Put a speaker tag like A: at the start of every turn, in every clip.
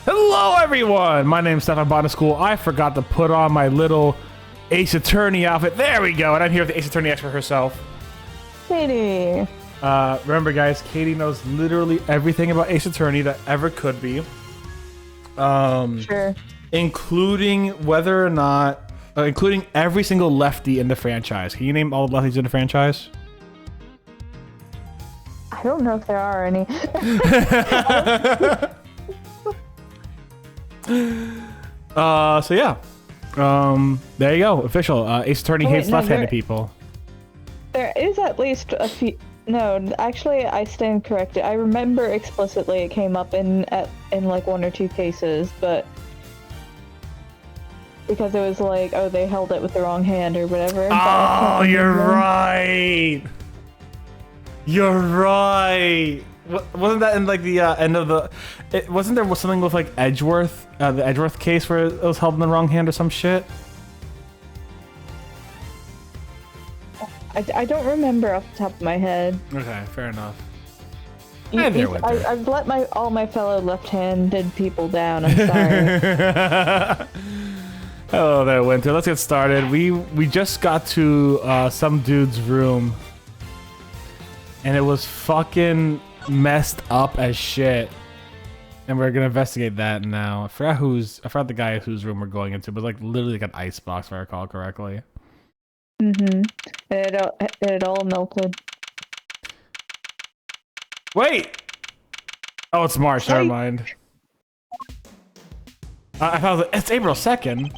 A: Hello, everyone. My name's Sandleford, Botanist Cool. I forgot to put on my little Ace Attorney outfit. There we go. And I'm here with the Ace Attorney expert herself,
B: Katie.
A: Remember, guys, Katie knows literally everything about Ace Attorney that ever could be.
B: Sure.
A: Including whether or not, including every single lefty in the franchise. Can you name all the lefties in the franchise?
B: I don't know if there are any.
A: So yeah. There you go. Official. Ace Attorney hates left-handed people.
B: There is at least a few. No, actually, I stand corrected. I remember explicitly it came up in like one or two cases, but because it was like, oh, they held it with the wrong hand or whatever.
A: Oh, you're right. You're right. Wasn't that in like the end of the? Wasn't there something with like Edgeworth, the Edgeworth case where it was held in the wrong hand or some shit?
B: I don't remember off the top of my head.
A: Okay, fair enough.
B: I've let all my fellow left-handed people down. I'm sorry.
A: Hello there, Winter. Let's get started. We just got to some dude's room, and it was fucking messed up as shit. And we're gonna investigate that now. I forgot the guy whose room we're going into, but like literally like an icebox, if I recall correctly.
B: Mm-hmm. It all melted.
A: Wait! Oh, it's March. Never mind. I thought it's April 2nd.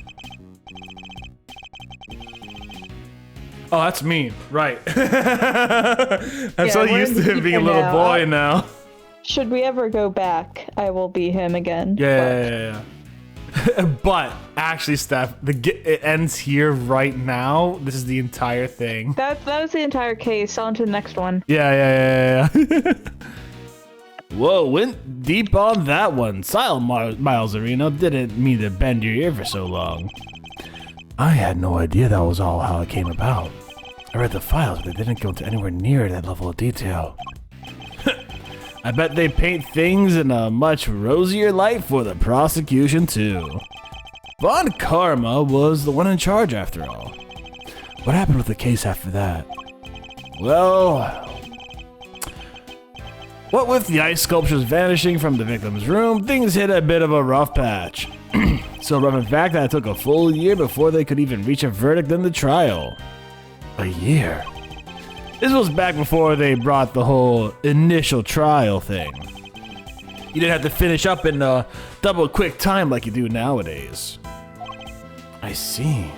A: Oh, that's me. Right. I'm so used to him being a little boy now.
B: Should we ever go back, I will be him again.
A: Yeah. But actually, Steph, it ends here right now. This is the entire thing.
B: That was the entire case. On to the next one.
A: Yeah. Whoa, went deep on that one. Silent Miles Arena didn't mean to bend your ear for so long. I had no idea that was all how it came about. I read the files, but they didn't go to anywhere near that level of detail. I bet they paint things in a much rosier light for the prosecution, too. Von Karma was the one in charge, after all. What happened with the case after that? Well, what with the ice sculptures vanishing from the victim's room, things hit a bit of a rough patch. So rough, in fact, that it took a full year before they could even reach a verdict in the trial. A year? This was back before they brought the whole initial trial thing. You didn't have to finish up in double quick time like you do nowadays. I see.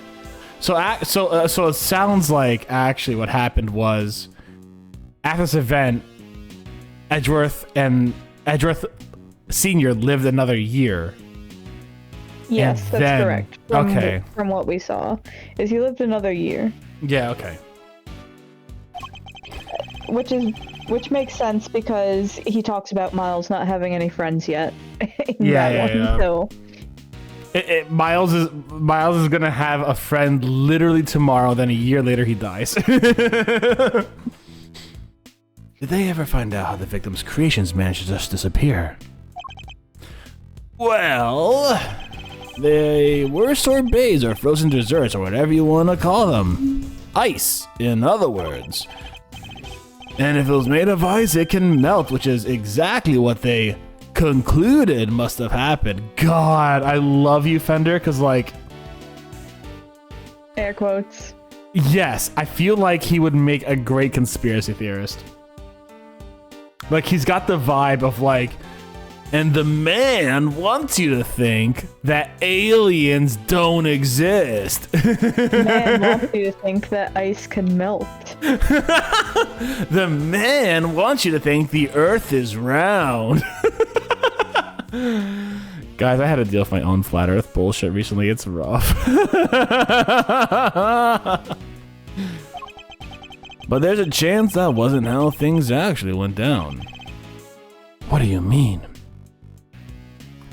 A: So it sounds like actually what happened was after this event, Edgeworth Senior lived another year.
B: Yes, that's correct.
A: Okay.
B: From what we saw, is he lived another year.
A: Yeah. Okay.
B: Which makes sense because he talks about Miles not having any friends yet.
A: Yeah.
B: So
A: Miles is gonna have a friend literally tomorrow. Then a year later, he dies. Did they ever find out how the victim's creations managed to just disappear? Well, they were sorbets or frozen desserts or whatever you want to call them. Ice, in other words. And if it was made of ice, it can melt, which is exactly what they concluded must have happened. God, I love you, Fender, because, like...
B: Air quotes.
A: Yes, I feel like he would make a great conspiracy theorist. Like, he's got the vibe of, like... And the man wants you to think that aliens don't exist.
B: The man wants you to think that ice can melt.
A: The man wants you to think the Earth is round. Guys, I had to deal with my own flat Earth bullshit recently. It's rough. But there's a chance that wasn't how things actually went down. What do you mean?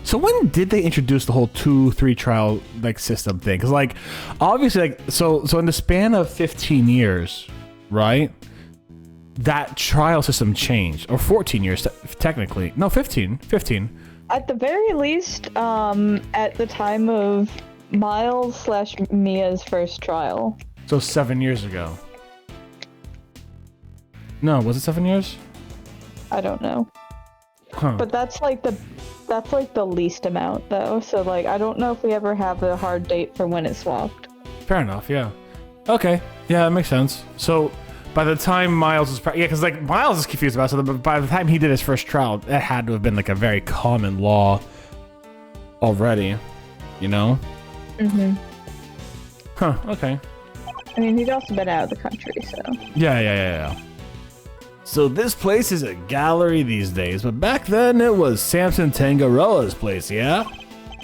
A: So when did they introduce the whole 2-3 trial like system thing? Because like obviously like so in the span of 15 years, right? That trial system changed, or 14 years technically. No, 15.
B: At the very least, at the time of Miles/Mia's first trial.
A: So 7 years ago. No, was it 7 years?
B: I don't know.
A: Huh.
B: But that's like the least amount though. So like I don't know if we ever have a hard date for when it swapped.
A: Fair enough, yeah. Okay, yeah, that makes sense. So by the time Miles was, because like Miles is confused about it, so by the time he did his first trial, that had to have been like a very common law already, you know?
B: Mm-hmm.
A: Huh, okay.
B: I mean, he'd also been out of the country, so.
A: Yeah. So this place is a gallery these days, but back then it was Samson Tangaroa's place, yeah?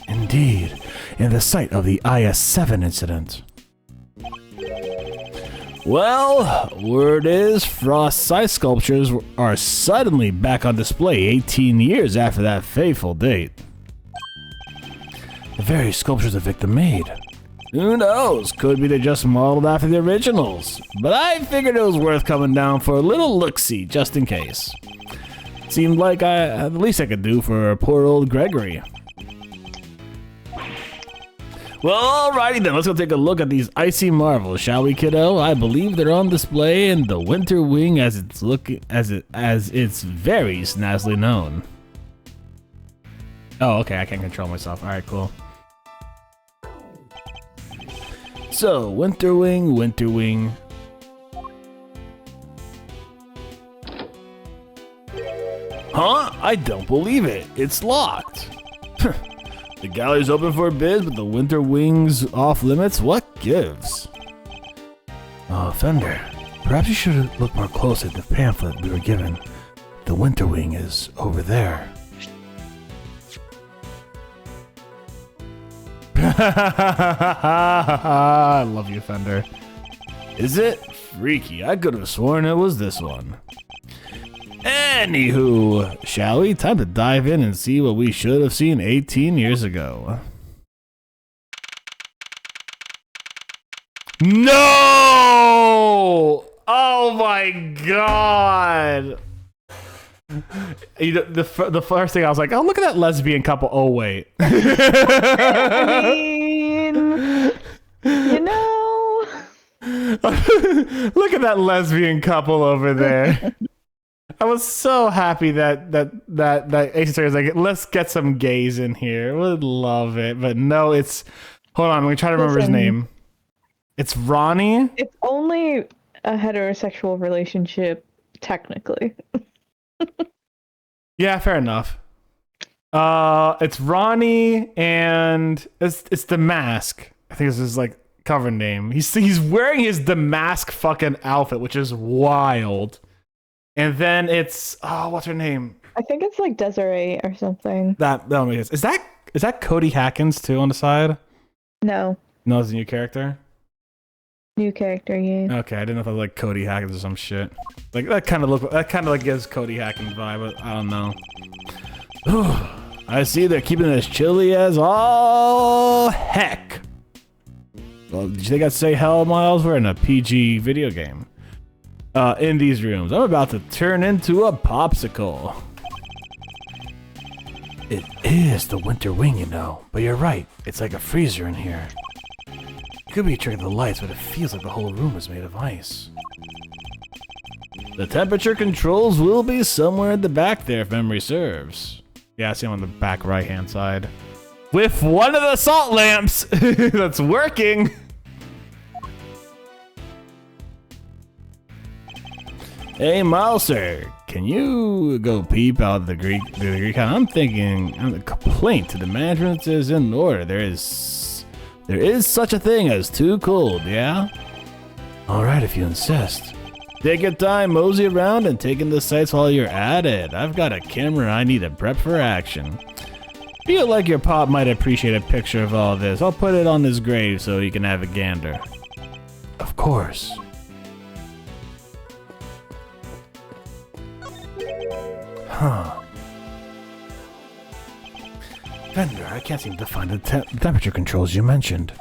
A: Indeed, in the site of the IS-7 incident. Well, word is Frost's side sculptures are suddenly back on display 18 years after that fateful date. The very sculptures the victim made. Who knows? Could be they just modeled after the originals. But I figured it was worth coming down for a little look-see, just in case. Seemed like the least I could do for poor old Gregory. Well, alrighty then, let's go take a look at these icy marvels, shall we, kiddo? I believe they're on display in the Winter Wing, as it's very snazzily known. Oh, okay, I can't control myself. Alright, cool. So, Winter Wing. Huh? I don't believe it. It's locked. The gallery's open for bids, but the Winter Wing's off limits? What gives? Oh, Fender. Perhaps you should look more closely at the pamphlet we were given. The Winter Wing is over there. I love you, Fender. Is it? Freaky. I could have sworn it was this one. Anywho, shall we? Time to dive in and see what we should have seen 18 years ago. No! Oh my god! The first thing I was like, oh, look at that lesbian couple. Oh, wait.
B: I mean, you know.
A: Look at that lesbian couple over there. I was so happy that Ace Attorney was like, let's get some gays in here. Would love it. But no, it's... Hold on, I'm going to try to remember his name. It's Ronnie?
B: It's only a heterosexual relationship, technically.
A: Yeah, fair enough. It's Ronnie and it's The Mask. I think this is like cover name. He's wearing his The Mask fucking outfit, which is wild. And then it's what's her name?
B: I think it's like Desiree or something.
A: That makes sense. Is that Cody Hackins too on the side?
B: No.
A: No, it's a new character.
B: New character, yeah.
A: Okay, I didn't know if it was like Cody Hackins or some shit. Like that kind of like gives Cody Hackins vibe, but I don't know. I see they're keeping it as chilly as all heck. Well, did you think I'd say hell, Miles? We're in a PG video game. In these rooms, I'm about to turn into a popsicle. It is the Winter Wing, you know, but you're right. It's like a freezer in here. Could be a trick of the lights, but it feels like the whole room is made of ice. The temperature controls will be somewhere at the back there, if memory serves. Yeah, I see them on the back right-hand side. With one of the salt lamps that's working. Hey, Miles, sir, can you go peep out the Greek? I'm thinking a complaint to the management is in order. There is such a thing as too cold, yeah? Alright, if you insist. Take your time, mosey around, and take in the sights while you're at it. I've got a camera I need to prep for action. Feel like your pop might appreciate a picture of all this. I'll put it on his grave so he can have a gander. Of course. Huh. Fender, I can't seem to find the temperature controls you mentioned.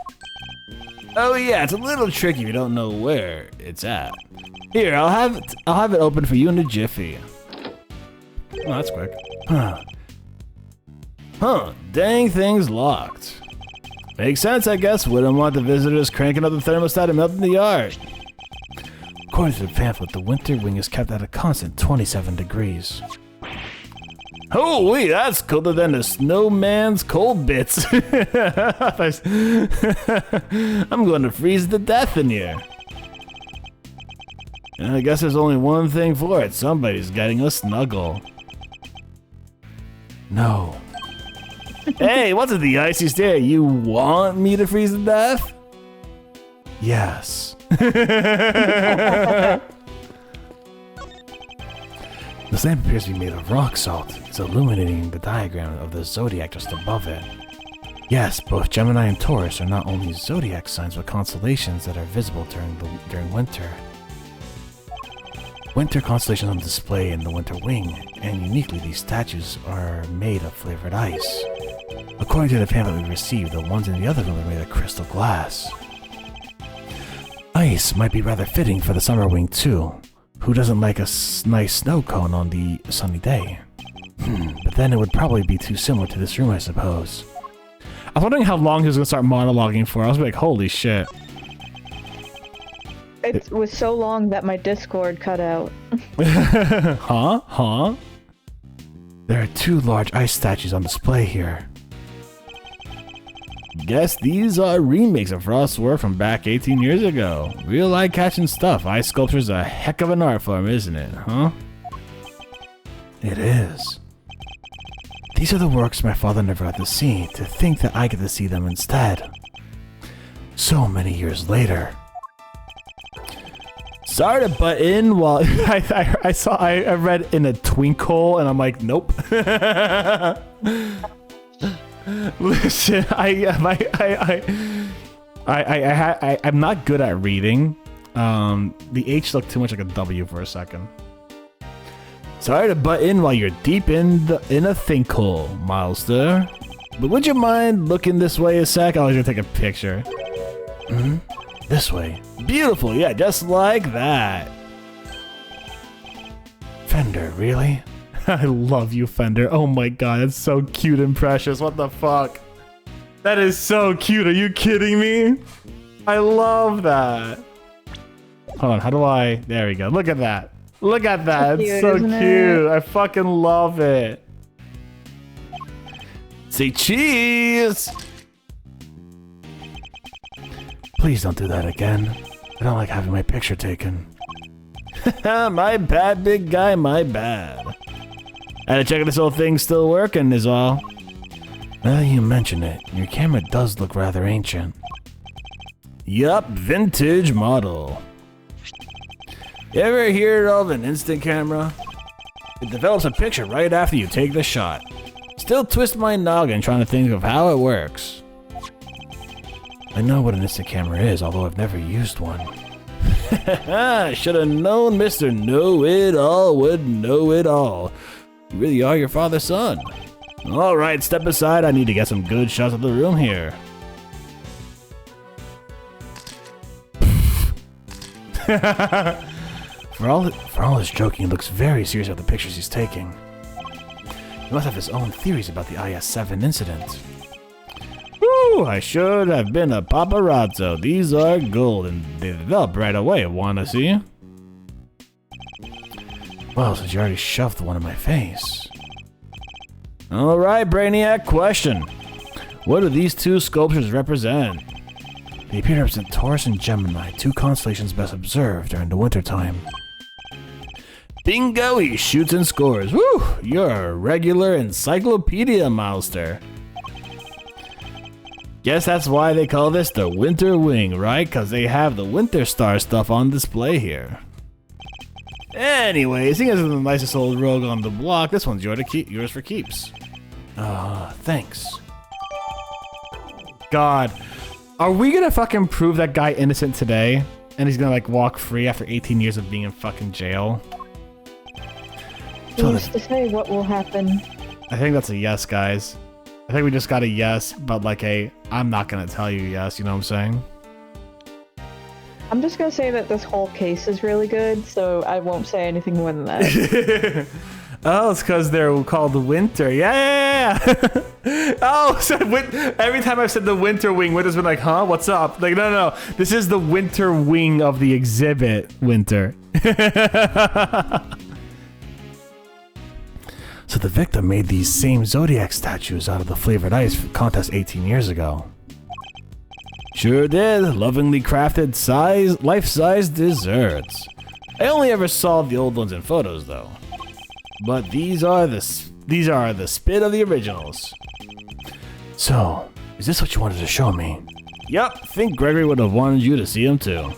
A: Oh yeah, it's a little tricky if you don't know where it's at. Here, I'll have it open for you in a jiffy. Oh, that's quick. Huh. Huh, dang thing's locked. Makes sense, I guess. Wouldn't want the visitors cranking up the thermostat and melting the yard. According to the pamphlet, the winter wing is kept at a constant 27 degrees. Holy, that's colder than the snowman's cold bits. I'm going to freeze to death in here. And I guess there's only one thing for it. Somebody's getting a snuggle. No. Hey, what's with the icy stare? You want me to freeze to death? Yes. The lamp appears to be made of rock salt. It's illuminating the diagram of the zodiac just above it. Yes, both Gemini and Taurus are not only zodiac signs but constellations that are visible during winter. Winter constellations on display in the winter wing, and uniquely these statues are made of flavored ice. According to the pamphlet we received, the ones in the other room are made of crystal glass. Ice might be rather fitting for the summer wing too. Who doesn't like a nice snow cone on the sunny day? But then it would probably be too similar to this room, I suppose. I was wondering how long he was going to start monologuing for. I was like, holy shit.
B: It was so long that my Discord cut out.
A: Huh? There are 2 large ice statues on display here. Guess these are remakes of Frost's work from back 18 years ago. Real eye-catching stuff. Ice sculpture's a heck of an art form, isn't it, huh? It is. These are the works my father never got to see. To think that I get to see them instead. So many years later. Sorry to butt in while I read in a twinkle and I'm like, nope. Listen, I'm not good at reading. The H looked too much like a W for a second. Sorry to butt in while you're deep in a thinkhole, Milester. But would you mind looking this way a sec? I was gonna take a picture. This way. Beautiful, yeah, just like that. Fender, really? I love you, Fender. Oh my god, that's so cute and precious. What the fuck? That is so cute. Are you kidding me? I love that. Hold on, how do I... There we go. Look at that. Look at that. It's so cute. I fucking love it. Say cheese! Please don't do that again. I don't like having my picture taken. My bad, big guy, my bad. Had to check if this whole thing's still working is all. Now that you mention it, your camera does look rather ancient. Yup, vintage model. You ever hear of an instant camera? It develops a picture right after you take the shot. Still twist my noggin trying to think of how it works. I know what an instant camera is, although I've never used one. Should have known Mr. Know-It-All would know it all. You really are your father's son. Alright, step aside. I need to get some good shots of the room here. For all his joking, he looks very serious about the pictures he's taking. He must have his own theories about the IS-7 incident. Woo! I should have been a paparazzo. These are gold, and they develop right away. Wanna see? Well, since you already shoved one in my face. Alright, Brainiac, question. What do these 2 sculptures represent? They appear to represent Taurus and Gemini, 2 constellations best observed during the wintertime. Bingo, he shoots and scores. Woo! You're a regular encyclopedia, Milester. Guess that's why they call this the Winter Wing, right? Because they have the Winter Star stuff on display here. Anyway, seeing as it's the nicest old rogue on the block, this one's yours for keeps. Thanks. God. Are we gonna fucking prove that guy innocent today? And he's gonna like walk free after 18 years of being in fucking jail?
B: Who's to say what will happen?
A: I think that's a yes, guys. I think we just got a yes, but like a, I'm not gonna tell you yes, you know what I'm saying?
B: I'm just gonna say that this whole case is really good, so I won't say anything more than that.
A: Oh, it's because they're called winter. Yeah. Oh, so every time I've said the winter wing, Winter's been like, huh? What's up? Like, no. This is the winter wing of the exhibit, Winter. So the victim made these same Zodiac statues out of the flavored ice contest 18 years ago. Sure did. Lovingly crafted life-size desserts. I only ever saw the old ones in photos, though. But these are the spit of the originals. So, is this what you wanted to show me? Yup, think Gregory would have wanted you to see him too.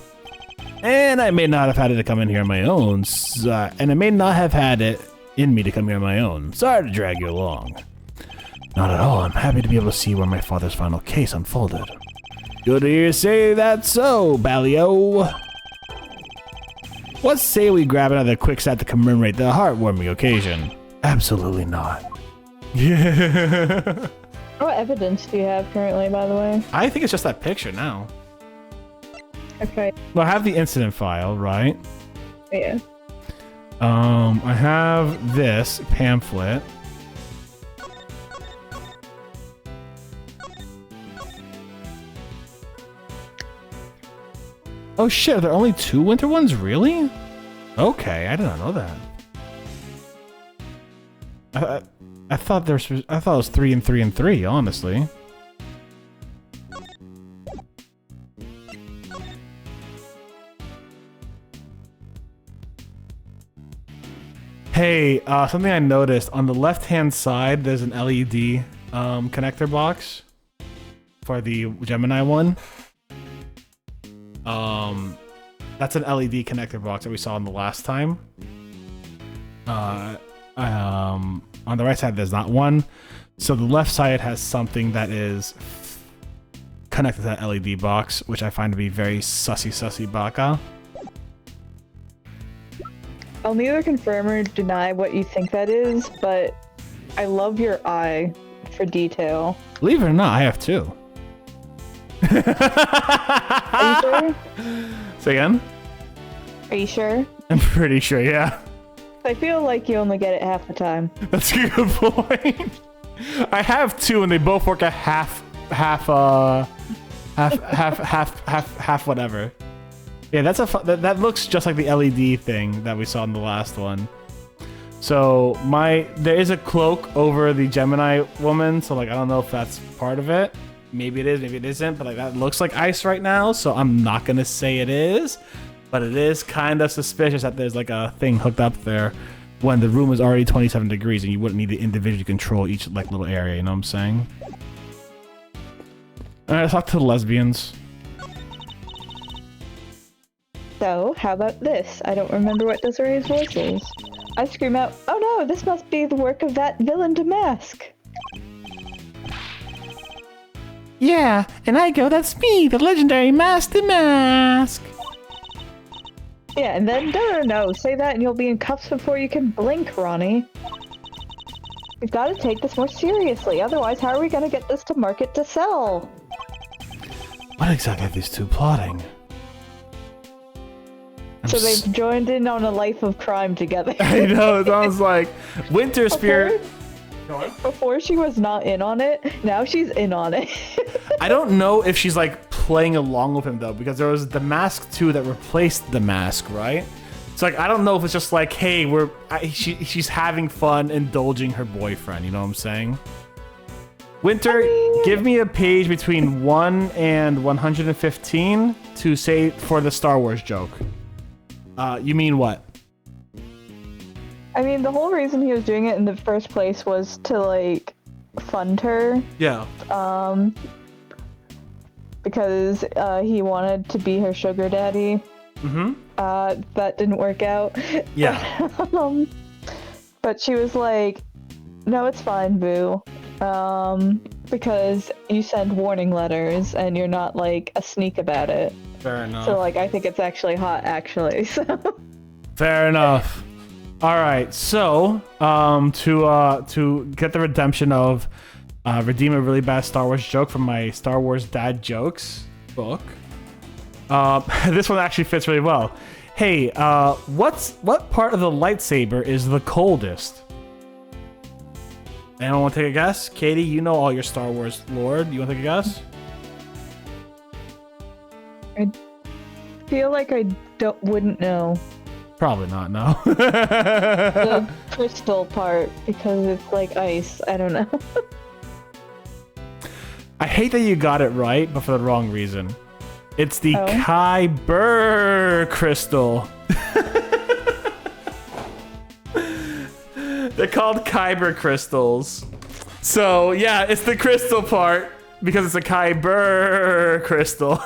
A: And I may not have had it to come in here on my own, and I may not have had it in me to come here on my own. Sorry to drag you along. Not at all. I'm happy to be able to see where my father's final case unfolded. Good to hear you say that so, Ballio. What say we grab another quick set to commemorate the heartwarming occasion? Absolutely not. Yeah.
B: What evidence do you have currently, by the way?
A: I think it's just that picture now.
B: Okay.
A: Well, I have the incident file, right?
B: Yeah.
A: I have this pamphlet. Oh shit, are there only 2 winter ones? Really? Okay, I did not know that. I thought it was 3 and 3 and 3, honestly. Hey, something I noticed on the left-hand side, there's an LED connector box for the Gemini one. That's an LED connector box that we saw in the last time. On the right side, there's not one. So the left side has something that is connected to that LED box, which I find to be very sussy baka.
B: I'll neither confirm or deny what you think that is, but I love your eye for detail.
A: Believe it or not, I have 2.
B: Are you sure?
A: Say again?
B: Are you sure?
A: I'm pretty sure, yeah.
B: I feel like you only get it half the time.
A: That's a good point. I have 2 and they both work at half whatever. Yeah, that's that looks just like the LED thing that we saw in the last one. So there is a cloak over the Gemini woman, so like I don't know if that's part of it. Maybe it is, maybe it isn't, but like that looks like ice right now, so I'm not gonna say it is. But it is kind of suspicious that there's like a thing hooked up there when the room is already 27 degrees and you wouldn't need to individually control each like little area, you know what I'm saying? Alright, let's talk to the lesbians.
B: So, how about this? I don't remember what Desiree's voice is. I scream out, oh no, this must be the work of that villain Damask.
A: Yeah, and I go, that's me, the legendary Master Mask.
B: Yeah, and then no, say that and you'll be in cuffs before you can blink, Ronnie. We've got to take this more seriously, otherwise how are we going to get this to market to sell?
A: What exactly are these 2 plotting?
B: So they've joined in on a life of crime together.
A: I know, it sounds like Winter Spirit.
B: Before she was not in on it, now she's in on it.
A: I don't know if she's like playing along with him though, because there was the Mask 2 that replaced the Mask, right? So like I don't know if it's just like, hey, she's having fun indulging her boyfriend, you know what I'm saying? Winter, give me a page between 1 and 115 to say for the Star Wars joke. You mean what?
B: I mean, the whole reason he was doing it in the first place was to, like, fund her.
A: Yeah.
B: Because he wanted to be her sugar daddy.
A: Mm-hmm.
B: That didn't work out.
A: Yeah.
B: But she was like, no, it's fine, boo. Because you send warning letters and you're not, like, a sneak about it.
A: Fair enough.
B: So, like, I think it's actually hot, actually, so...
A: Fair enough. All right, so to get the redemption of redeem a really bad Star Wars joke from my Star Wars Dad Jokes book. This one actually fits really well. Hey, what part of the lightsaber is the coldest? Anyone want to take a guess? Katie, you know all your Star Wars lore. You want to take a guess?
B: I feel like I wouldn't know
A: Probably not, no.
B: the crystal part because it's like ice. I don't know.
A: I hate that you got it right, but for the wrong reason. It's the Kyber crystal. They're called Kyber crystals. So, yeah, it's the crystal part because it's a Kyber crystal.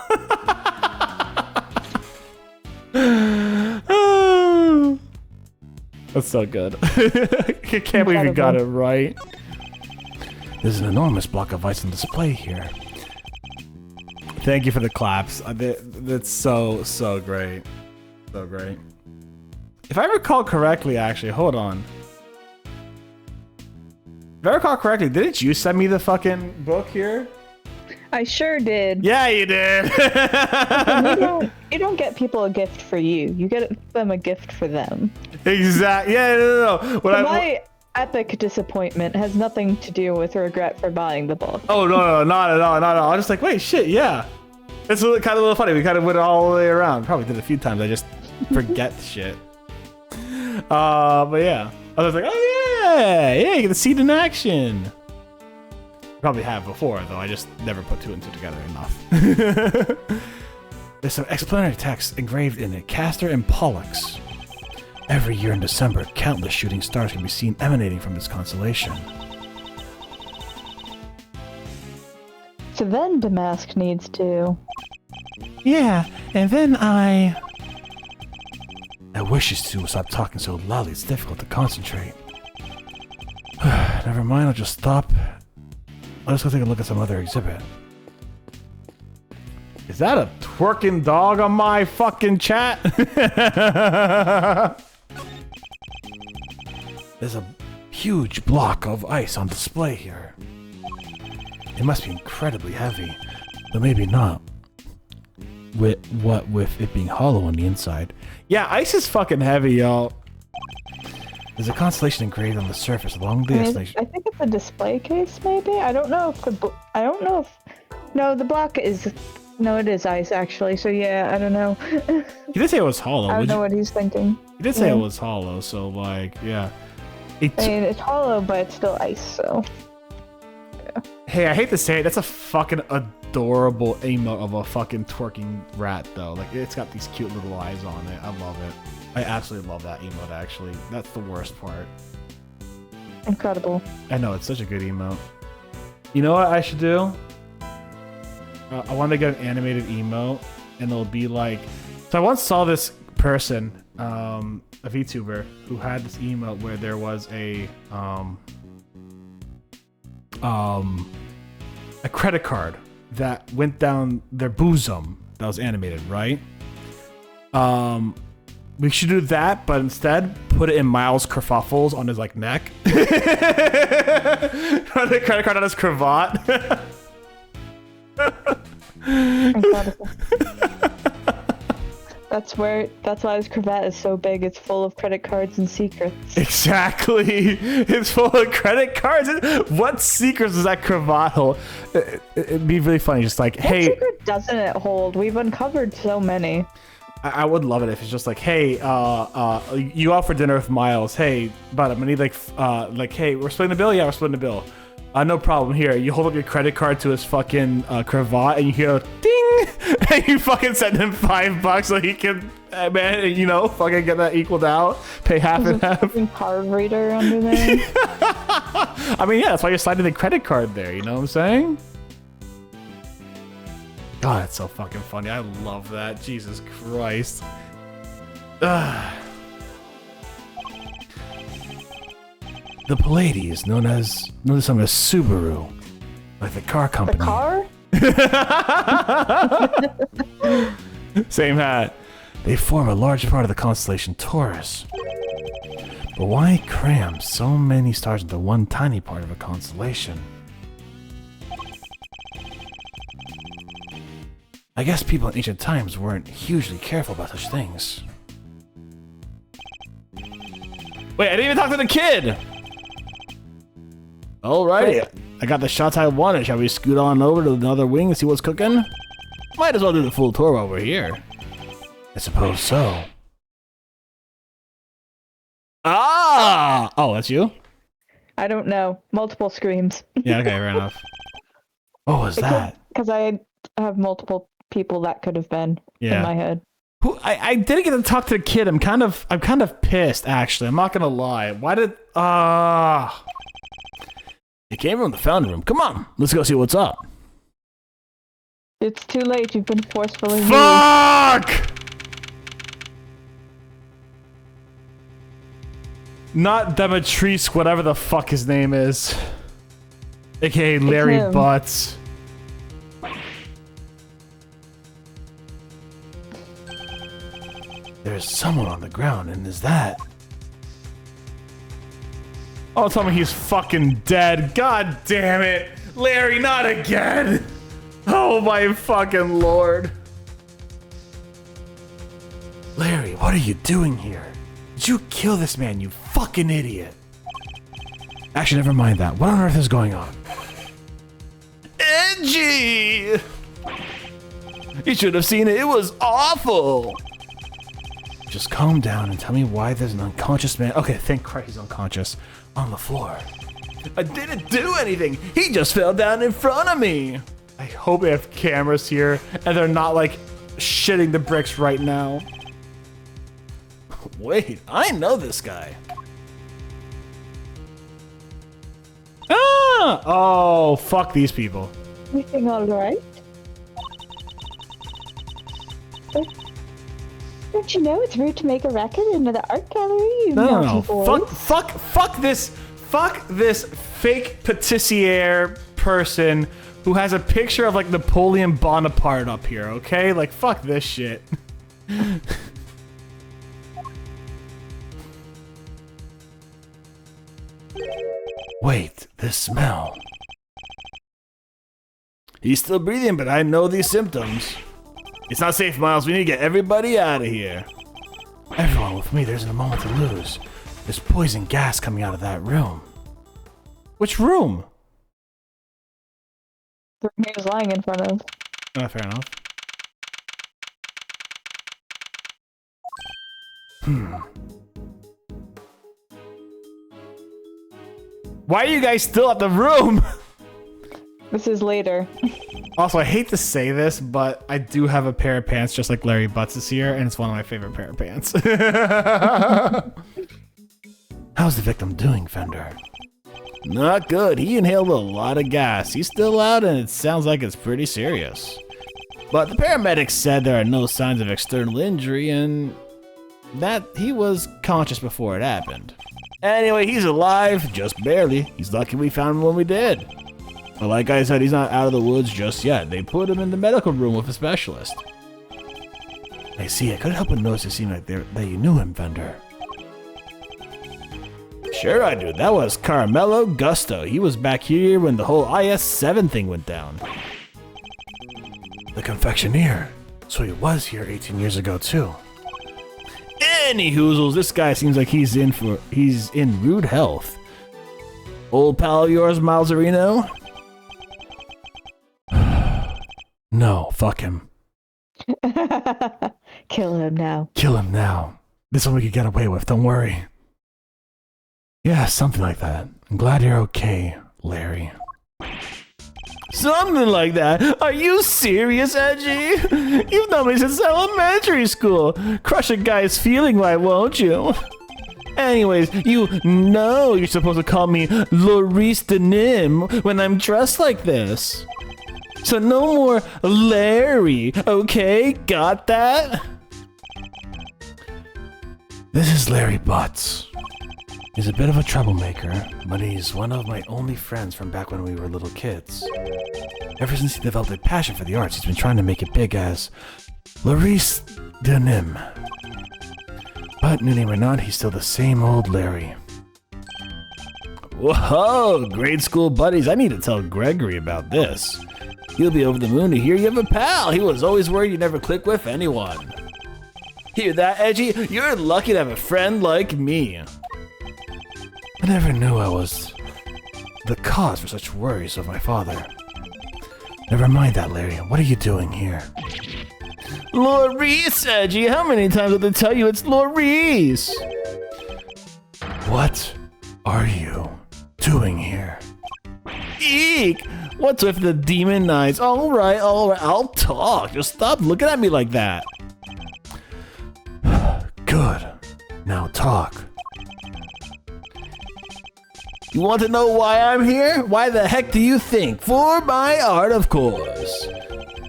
A: That's so good. I can't believe you got it right. There's an enormous block of ice on display here. Thank you for the claps. That's so great. So great. If I recall correctly, actually, hold on. If I recall correctly, didn't you send me the fucking book here?
B: I sure did.
A: Yeah, you did.
B: You don't get people a gift for you. You get them a gift for them.
A: Exactly. Yeah, no.
B: My epic disappointment has nothing to do with regret for buying the book.
A: Oh, no, not at all, not at all. I was just like, wait, shit, yeah. It's kind of a little funny. We kind of went all the way around. Probably did it a few times. I just forget shit. But yeah. I was like, oh, yeah, you get to see it in action. Probably have before, though. I just never put two and two together enough. There's some explanatory text engraved in it. Castor and Pollux. Every year in December, countless shooting stars can be seen emanating from this constellation.
B: So then Damask needs to...
A: Yeah, and then I wish you to stop talking so loudly. It's difficult to concentrate. Never mind, I'll just stop. Let's go take a look at some other exhibit. Is that a twerking dog on my fucking chat? There's a huge block of ice on display here. It must be incredibly heavy, but maybe not. With it being hollow on the inside. Yeah, ice is fucking heavy, y'all. There's a constellation engraved on the surface along the destination.
B: I think it's a display case, maybe? I don't know if no, the block is... No, it is ice, actually, so yeah, I don't know.
A: He did say it was hollow.
B: I don't know what he's thinking.
A: He did say it was hollow, so, like, yeah.
B: I mean, it's hollow, but it's still ice, so... Yeah.
A: Hey, I hate to say it, that's a fucking adorable emote of a fucking twerking rat, though. Like, it's got these cute little eyes on it. I love it. I absolutely love that emote, actually. That's the worst part.
B: Incredible.
A: I know, it's such a good emote. You know what I should do? I want to get an animated emote, and it'll be like... So I once saw this person, a VTuber, who had this emote where there was a credit card that went down their bosom that was animated, right? We should do that, but instead put it in Miles' kerfuffles on his like neck. Run the credit card on his cravat.
B: Incredible. That's why his cravat is so big. It's full of credit cards and secrets.
A: Exactly. It's full of credit cards. What secrets does that cravat hold? It'd be really funny. Just like, hey.
B: What secret doesn't it hold? We've uncovered so many.
A: I would love it if it's just like, hey, you out for dinner with Miles. Hey, bud, I'm gonna need like, hey, we're splitting the bill. Yeah, we're splitting the bill. No problem. Here, you hold up your credit card to his fucking cravat, and you hear a ding, and you fucking send him $5 so he can, man, you know, fucking get that equaled out. Pay half and half.
B: Card reader under there.
A: I mean, yeah, that's why you're sliding the credit card there. You know what I'm saying? God, that's so fucking funny. I love that. Jesus Christ. Ugh. The Pallades, known as Subaru, like the car company.
B: The car?
A: Same hat. They form a large part of the constellation Taurus. But why cram so many stars into one tiny part of a constellation? I guess people in ancient times weren't hugely careful about such things. Wait, I didn't even talk to the kid! Alrighty, I got the shots I wanted. Shall we scoot on over to another wing and see what's cooking? Might as well do the full tour while we're here. I suppose so. Ah! Oh, that's you?
B: I don't know. Multiple screams.
A: Yeah, okay, fair enough. What was that?
B: Because I have multiple people that could have been in my head.
A: I didn't get to talk to the kid. I'm kind of pissed, actually. I'm not gonna lie. Why did It came from the fountain room. Come on, let's go see what's up.
B: It's too late. You've been forcefully moved.
A: Fuck! Not Demetrice, whatever the fuck his name is. AKA Larry Butts. There's someone on the ground, and is that? Oh, tell me he's fucking dead. God damn it. Larry, not again. Oh my fucking lord. Larry, what are you doing here? Did you kill this man, you fucking idiot? Actually, never mind that. What on earth is going on? Edgy! You should have seen it. It was awful. Just calm down and tell me why there's an unconscious man. Okay, thank Christ he's unconscious. On the floor. I didn't do anything. He just fell down in front of me. I hope they have cameras here and they're not like shitting the bricks right now. Wait, I know this guy. Ah! Oh, fuck these people.
B: Everything all right? Don't you know it's rude to make a racket in the art gallery? You
A: No.
B: boys.
A: Fuck this fake patissier person who has a picture of like Napoleon Bonaparte up here, okay? Like, fuck this shit. Wait, this smell. He's still breathing, but I know these symptoms. It's not safe, Miles. We need to get everybody out of here. Everyone with me, there's a moment to lose. There's poison gas coming out of that room. Which room?
B: The room he was lying in front of.
A: Fair enough. Why are you guys still at the room?
B: This is later.
A: Also, I hate to say this, but I do have a pair of pants just like Larry Butts is here, and it's one of my favorite pair of pants. How's the victim doing, Fender? Not good. He inhaled a lot of gas. He's still out, and it sounds like it's pretty serious. But the paramedics said there are no signs of external injury, and that he was conscious before it happened. Anyway, he's alive, just barely. He's lucky we found him when we did. But like I said, he's not out of the woods just yet. They put him in the medical room with a specialist. I see. I couldn't help but notice it seemed like that you knew him, Fender. Sure I do. That was Carmelo Gusto. He was back here when the whole IS-7 thing went down. The confectioner. So he was here 18 years ago too. Any hoozles, this guy seems like he's in rude health. Old pal of yours, Miles Areno? No, fuck him.
B: Kill him now.
A: Kill him now. This one we could get away with, don't worry. Yeah, something like that. I'm glad you're okay, Larry. Something like that? Are you serious, Edgy? You've known me since elementary school. Crush a guy's feeling, why won't you? Anyways, you know you're supposed to call me Maurice Denim when I'm dressed like this. So no more Larry, okay? Got that? This is Larry Butts. He's a bit of a troublemaker, but he's one of my only friends from back when we were little kids. Ever since he developed a passion for the arts, he's been trying to make it big as Maurice Denim. But new name or not, he's still the same old Larry. Whoa, grade school buddies. I need to tell Gregory about this. He'll be over the moon to hear you have a pal. He was always worried you never click with anyone. Hear that, Edgy? You're lucky to have a friend like me. I never knew I was the cause for such worries of my father. Never mind that, Larry. What are you doing here? Laurice, Edgy, how many times have they tell you it's Laurice? What are you doing here? Eek! What's with the demon eyes? Alright, I'll talk. Just stop looking at me like that. Good. Now talk. You want to know why I'm here? Why the heck do you think? For my art, of course.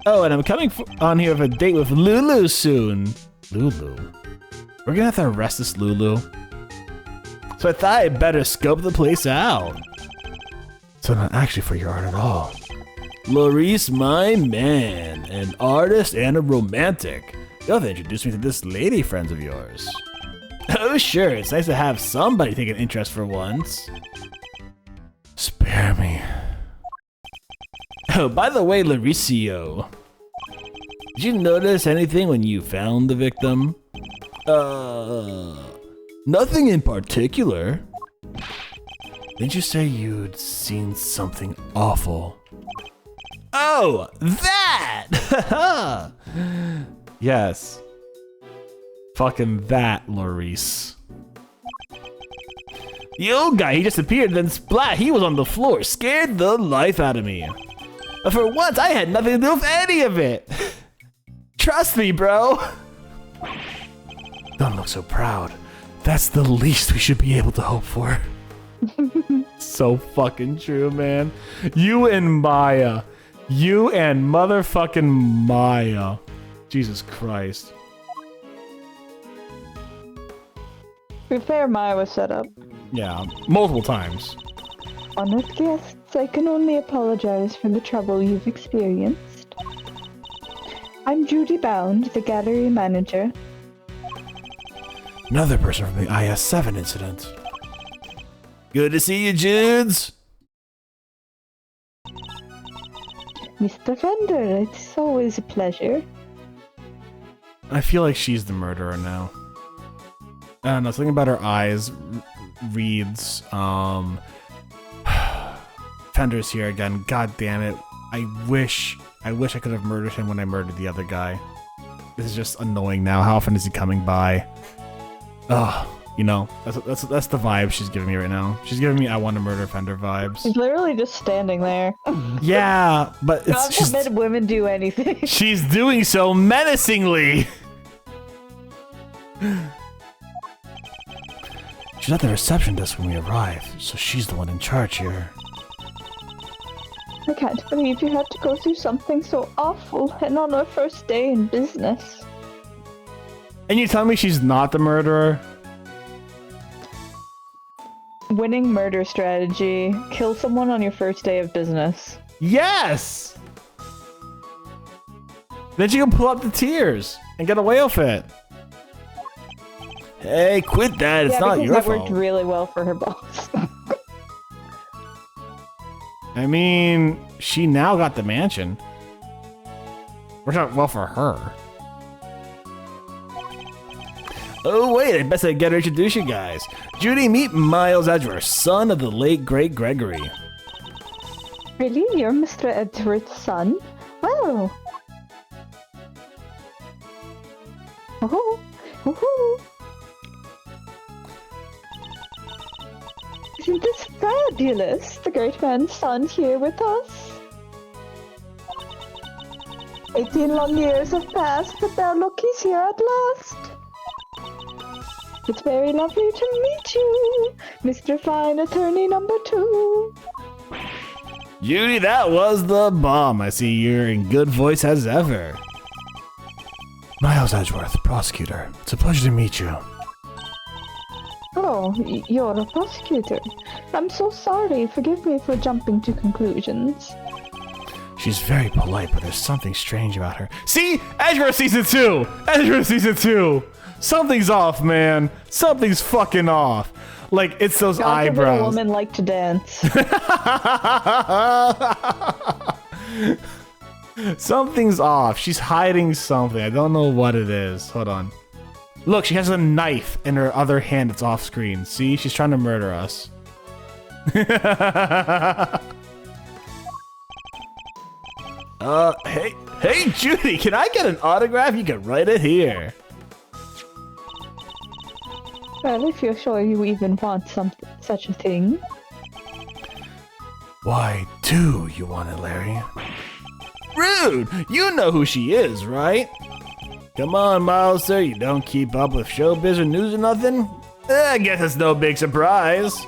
A: Oh, and I'm coming on here with a date with Lulu soon. Lulu? We're gonna have to arrest this Lulu. So I thought I'd better scope the place out. So not actually for your art at all. Laurice, my man. An artist and a romantic. You'll have to introduce me to this lady friends of yours. Oh sure, it's nice to have somebody take an interest for once. Spare me. Oh, by the way, Lauricio. Did you notice anything when you found the victim? Nothing in particular. Didn't you say you'd seen something awful? Oh, that! Yes. Fucking that, Laurice. The old guy, he just appeared, then splat, he was on the floor, scared the life out of me. But for once, I had nothing to do with any of it. Trust me, bro. Don't look so proud. That's the least we should be able to hope for. So fucking true, man. You and Maya. You and motherfucking Maya. Jesus Christ.
B: To be fair, Maya was set up.
A: Yeah, multiple times.
B: Honored guests, I can only apologize for the trouble you've experienced. I'm Judy Bound, the gallery manager.
A: Another person from the IS-7 incident. Good to see you, Judes.
B: Mr. Fender, it's always a pleasure.
A: I feel like she's the murderer now. I don't know, something about her eyes reads, Fender's here again. God damn it. I wish I could have murdered him when I murdered the other guy. This is just annoying now. How often is he coming by? Ugh, you know, that's the vibe she's giving me right now. She's giving me I want to murder Fender vibes.
B: He's literally just standing there.
A: Yeah, but it's
B: God forbid women do anything.
A: She's doing so menacingly. She's at the reception desk when we arrive, so she's the one in charge here.
B: I can't believe you had to go through something so awful and on our first day in business.
A: And you tell me she's not the murderer?
B: Winning murder strategy. Kill someone on your first day of business.
A: Yes! Then you can pull up the tears and get away with it. Hey, quit that. It's not your fault.
B: That worked really well for her boss.
A: I mean, she now got the mansion. Worked out well for her. Oh wait, I best I get her introduce you guys. Judy, meet Miles Edgeworth, son of the late great Gregory.
B: Really? You're Mr. Edgeworth's son? Well. Oh, oh. Isn't this fabulous? The great man's son here with us. 18 long years have passed, but now look, he's here at last. It's very lovely to meet you, Mr. Fine Attorney number 2.
A: Judy, that was the bomb. I see you're in good voice as ever. Miles Edgeworth, prosecutor. It's a pleasure to meet you.
B: Oh, you're a prosecutor. I'm so sorry. Forgive me for jumping to conclusions.
A: She's very polite, but there's something strange about her. See? Edgeworth season 2! Edgeworth season 2! Something's off, man. Something's fucking off. Like, it's those
B: God
A: eyebrows.
B: A woman like to dance.
A: Something's off. She's hiding something. I don't know what it is. Hold on. Look, she has a knife in her other hand that's off screen. See? She's trying to murder us. Hey, Judy, can I get an autograph? You can write it here.
B: Well, if you're sure you even want such a thing.
A: Why do you want it, Larry? Rude! You know who she is, right? Come on, Miles, sir. You don't keep up with showbiz or news or nothing? I guess it's no big surprise.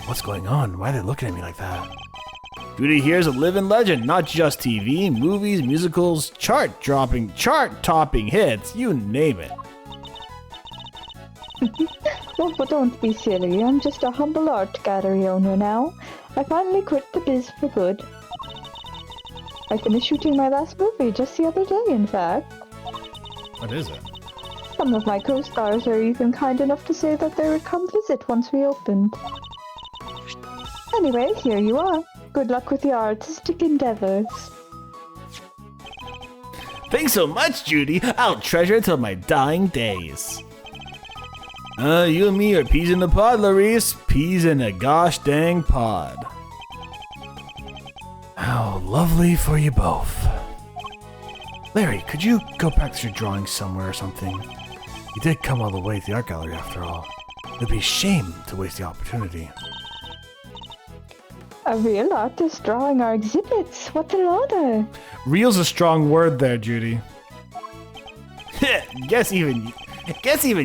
A: What's going on? Why are they looking at me like that? Judy here's a living legend, not just TV, movies, musicals, chart-topping hits, you name it.
B: Oh, but don't be silly. I'm just a humble art gallery owner now. I finally quit the biz for good. I finished shooting my last movie just the other day, in fact.
A: What is it?
B: Some of my co-stars are even kind enough to say that they would come visit once we opened. Anyway, here you are. Good luck with your artistic endeavors.
A: Thanks so much, Judy. I'll treasure it till my dying days. You and me are peas in the pod, Larice. Peas in a gosh dang pod. How lovely for you both. Larry, could you go practice your drawing somewhere or something? You did come all the way to the art gallery after all. It'd be a shame to waste the opportunity.
B: A real artist drawing our exhibits. What an honor.
A: Real's a strong word there, Judy. Guess even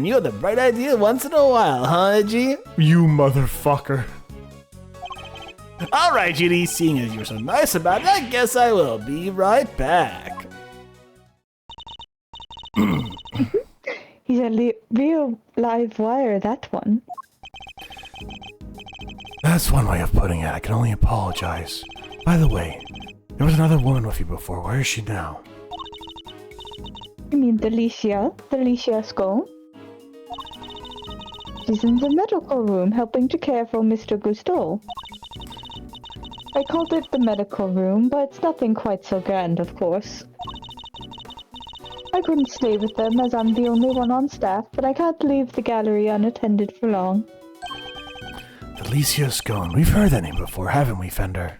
A: you had the bright idea once in a while, huh, G? You motherfucker. Alright, Judy, seeing as you're so nice about it, I guess I will be right back.
B: He's a real live wire, that one.
A: That's one way of putting it. I can only apologize. By the way, there was another woman with you before. Where is she now?
B: You mean Delicia Skull? She's in the medical room helping to care for Mr. Gusteau. I called it the medical room, but it's nothing quite so grand, of course. I couldn't stay with them as I'm the only one on staff, but I can't leave the gallery unattended for long.
A: Alicia Scone. We've heard that name before, haven't we, Fender?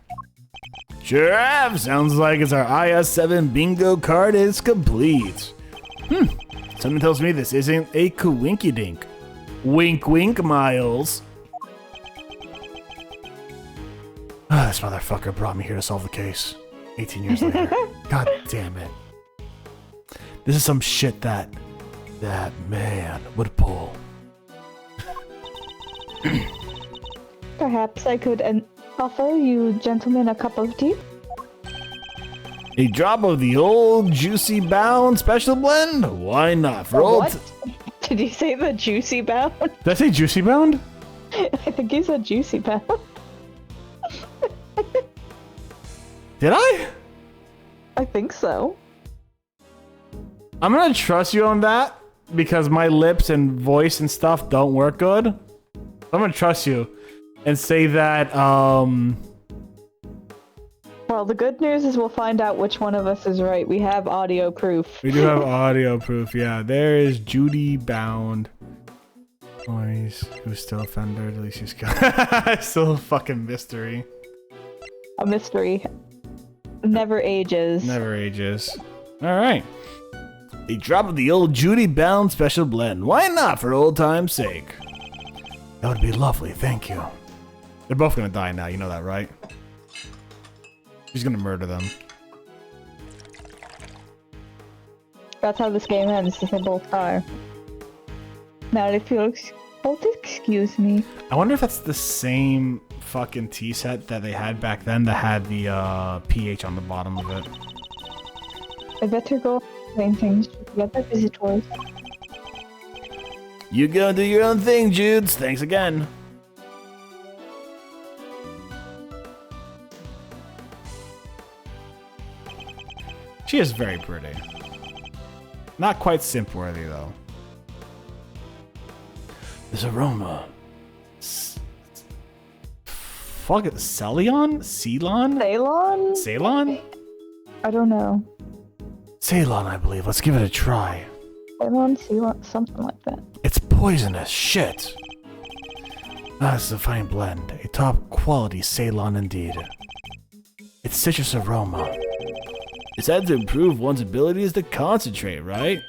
A: Sure have. Sounds like it's our IS7 bingo card is complete. Something tells me this isn't a coinky-dink. Wink, wink, Miles. This motherfucker brought me here to solve the case. 18 years later. God damn it. This is some shit that man would pull.
B: Perhaps I could offer you gentlemen a cup of tea?
A: A drop of the old Juicy Bound special blend? Why not? For old.
B: What? Did you say the Juicy Bound?
A: Did I say Juicy Bound?
B: I think you said Juicy Bound.
A: Did I?
B: I think so.
A: I'm gonna trust you on that because my lips and voice and stuff don't work good. I'm gonna trust you and say that,
B: Well, the good news is we'll find out which one of us is right. We have audio proof.
A: We do have audio proof, yeah. There is Judy Bound. Noise, who's still offended? At least she's got still a fucking mystery.
B: A mystery. Never ages.
A: Never ages. Alright. A drop of the old Judy Bound special blend. Why not, for old time's sake? That would be lovely, thank you. They're both gonna die now, you know that, right? She's gonna murder them.
B: That's how this game ends, they both are. Now if you'll both excuse me.
A: I wonder if that's the same fucking tea set that they had back then that had the pH on the bottom of it.
B: I better go explain things to the other visitors.
A: You go do your own thing, Judes. Thanks again. She is very pretty. Not quite simp-worthy, though. This aroma. Fuck it. Ceylon? Ceylon?
B: Ceylon?
A: Ceylon?
B: I don't know.
A: Ceylon, I believe. Let's give it a try.
B: Ceylon, something like that.
A: It's poisonous. Shit. Ah, this is a fine blend. A top quality Ceylon indeed. Its citrus aroma. It's had to improve one's abilities to concentrate, right?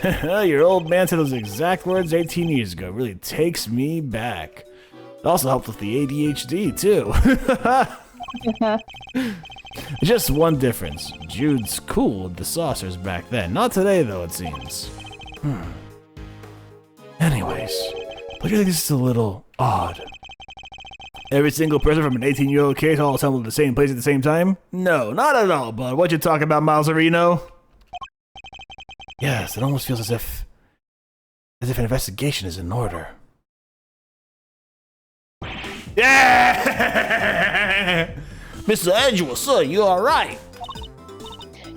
A: Your old man said those exact words 18 years ago. Really takes me back. It also helped with the ADHD, too. Just one difference. Jude's cool with the saucers back then. Not today, though, it seems. Anyways, don't you think this is a little odd? Every single person from an 18-year-old kid all assembled at the same place at the same time? No, not at all, bud. What you talking about, Miles Areno? Yes, it almost feels as if an investigation is in order. Yeah! Mr. Edgeworth, sir, you alright?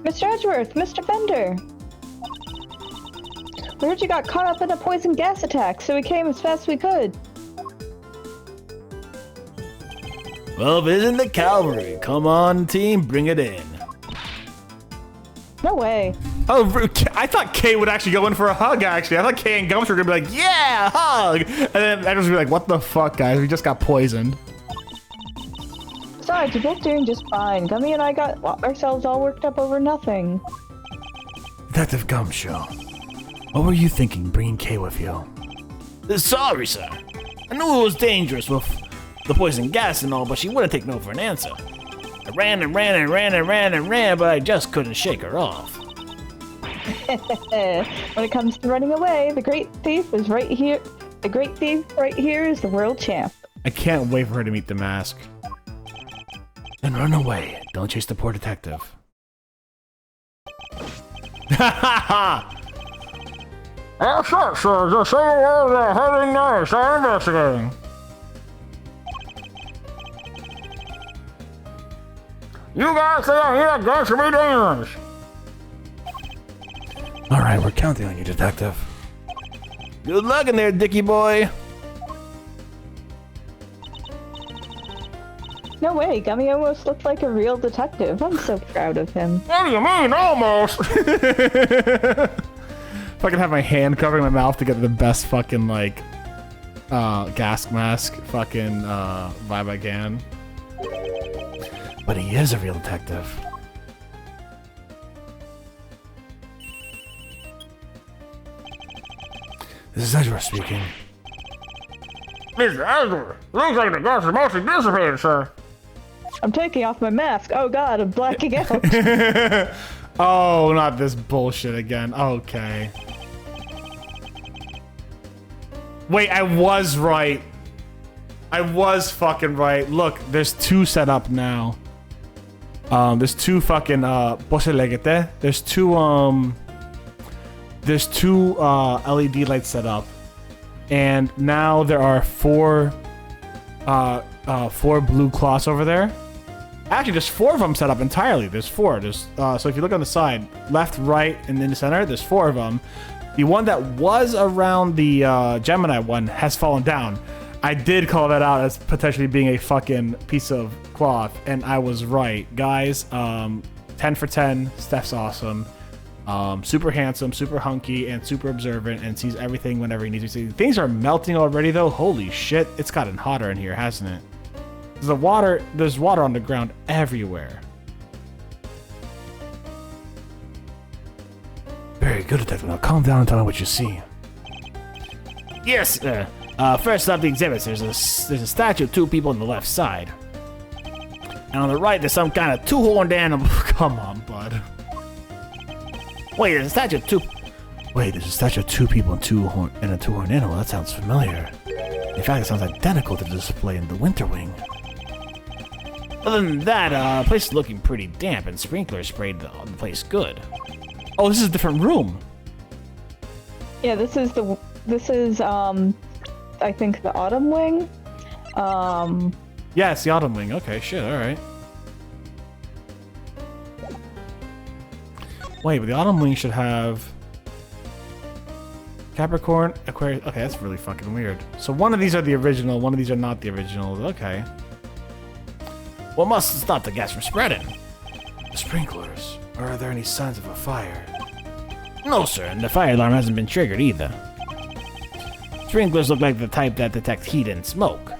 B: Mr. Edgeworth, Mr. Bender. We heard you got caught up in a poison gas attack, so we came as fast as we could.
A: Well, if it isn't the cavalry. Come on, team, bring it in.
B: No way.
A: Oh, I thought Kay would actually go in for a hug, actually. I thought Kay and Gumps were gonna be like, yeah, hug! And then Edgeworth would be like, what the fuck, guys? We just got poisoned.
B: Besides, you're both doing just fine. Gummy and I got ourselves all worked up over nothing.
A: Detective Gumshoe, what were you thinking bringing Kay with you? Sorry, sir. I knew it was dangerous with the poison gas and all, but she wouldn't take no for an answer. I ran and ran and ran and ran and ran, but I just couldn't shake her off.
B: When it comes to running away, the great thief is right here. The great thief right here is the world champ. I can't wait for her to meet the mask.
A: Then run away. Don't chase the poor detective.
C: Ha ha ha! Sure, just say the word heading north, I'm investigating. You guys say I'm here, guns can be dangerous.
A: Alright, we're counting on you, detective. Good luck in there, Dickie boy.
B: No way, Gummy almost looked like a real detective. I'm so proud of him.
C: What do you mean, almost?
A: If I can have my hand covering my mouth to get the best fucking, like, gas mask fucking vibe I can. But he is a real detective. This is Edgeworth speaking.
C: Mr. Edgeworth, looks like the gas is mostly dissipated, sir.
B: I'm taking off my mask. Oh god, I'm blacking out.
A: Oh, not this bullshit again. Okay. Wait, I was right. I was fucking right. Look, there's two set up now. There's two fucking there's two LED lights set up, and now there are four blue cloths over there. Actually, there's four of them set up entirely. There's four. There's so if you look on the side, left, right, and in the center, there's four of them. The one that was around the Gemini one has fallen down. I did call that out as potentially being a fucking piece of cloth, and I was right, guys. 10 for 10. Steph's awesome. Super handsome, super hunky, and super observant, and sees everything whenever he needs to see. Things are melting already, though. Holy shit! It's gotten hotter in here, hasn't it? There's water on the ground everywhere. Very good, detective. Now calm down and tell me what you see. Yes, sir. First up, the exhibits. There's a statue of two people on the left side. And on the right, there's some kind of two-horned animal. Come on, bud. Wait, there's a statue of two... Wait, there's a statue of two people and a two-horned animal. That sounds familiar. In fact, it sounds identical to the display in the Winter Wing. Other than that, the place is looking pretty damp, and sprinklers sprayed the place good. Oh, this is a different room.
B: Yeah, this is I think the Autumn Wing.
A: Yeah, it's the Autumn Wing. Okay, shit, alright. Wait, but the Autumn Wing should have... Capricorn, Aquarius... Okay, that's really fucking weird. So one of these are the original, one of these are not the originals. Okay. What must stop the gas from spreading? The sprinklers. Or are there any signs of a fire? No, sir, and the fire alarm hasn't been triggered either. Sprinklers look like the type that detect heat and smoke.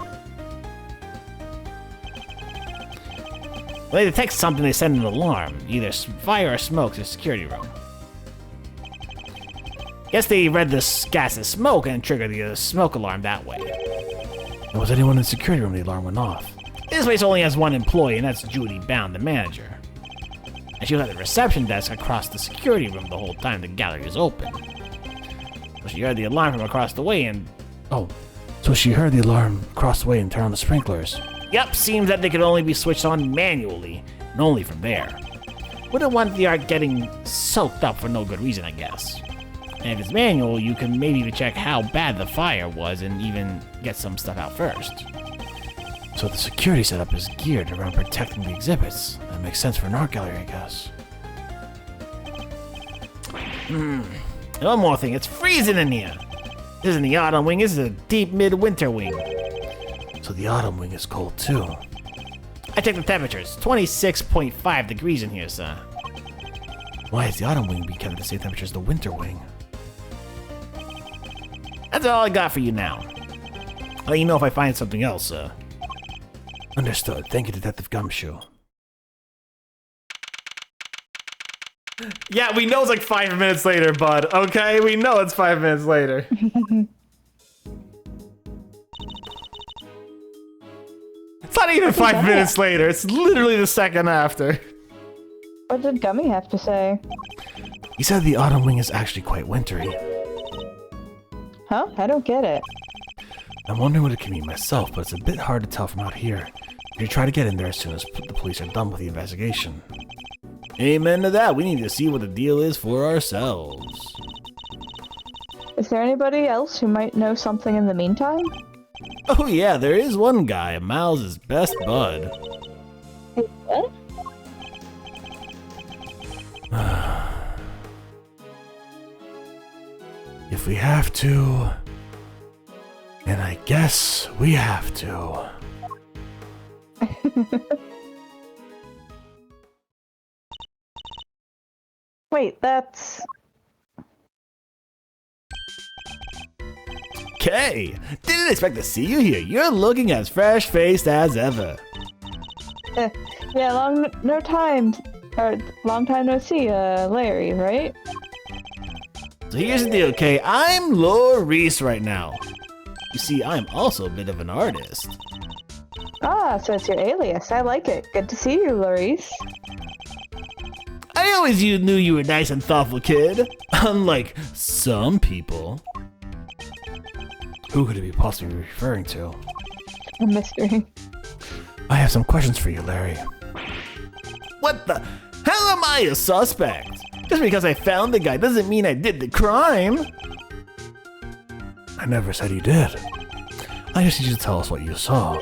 A: When they detect something, they send an alarm, either fire or smoke, to the security room. Guess they read the gas as smoke and triggered the smoke alarm that way. Was anyone in the security room when the alarm went off? This place only has one employee, and that's Judy Bound, the manager. And she was at the reception desk across the security room the whole time the gallery was open. So she heard the alarm from across the way and... Oh, so she heard the alarm across the way and turned on the sprinklers. Yep, seems that they could only be switched on manually, and only from there. Wouldn't want the art getting soaked up for no good reason, I guess. And if it's manual, you can maybe even check how bad the fire was and even get some stuff out first. So the security setup is geared around protecting the exhibits. That makes sense for an art gallery, I guess. And one more thing, it's freezing in here. This isn't the autumn wing, this is a deep mid-winter wing. So the autumn wing is cold too. I checked the temperatures, 26.5 degrees in here, sir. Why is the autumn wing be kept at the same temperature as the winter wing? That's all I got for you now. I'll let you know if I find something else, sir. Understood. Thank you, Detective Gumshoe. Yeah, we know it's like 5 minutes later, bud. Okay? We know it's 5 minutes later. It's not even 5 minutes later. It's literally the second after.
B: What did Gummy have to say?
A: He said the autumn wing is actually quite wintry.
B: Huh? I don't get it.
A: I'm wondering what it can mean myself, but it's a bit hard to tell from out here. You try to get in there as soon as the police are done with the investigation. Amen to that. We need to see what the deal is for ourselves.
B: Is there anybody else who might know something in the meantime?
A: Oh yeah, there is one guy, Miles' best bud.
B: What?
A: If we have to, and I guess we have to.
B: Wait, that's...
A: Okay, didn't expect to see you here. You're looking as fresh-faced as ever.
B: Yeah, long time no see, Larry, right?
A: So here's the deal, okay? I'm Laurice right now. You see, I'm also a bit of an artist.
B: Ah, so it's your alias. I like it. Good to see you, Laurice.
A: I always knew you were a nice and thoughtful kid. Unlike some people. Who could it be possibly referring to?
B: A mystery.
A: I have some questions for you, Larry. What the hell am I a suspect? Just because I found the guy doesn't mean I did the crime. I never said you did. I just need you to tell us what you saw.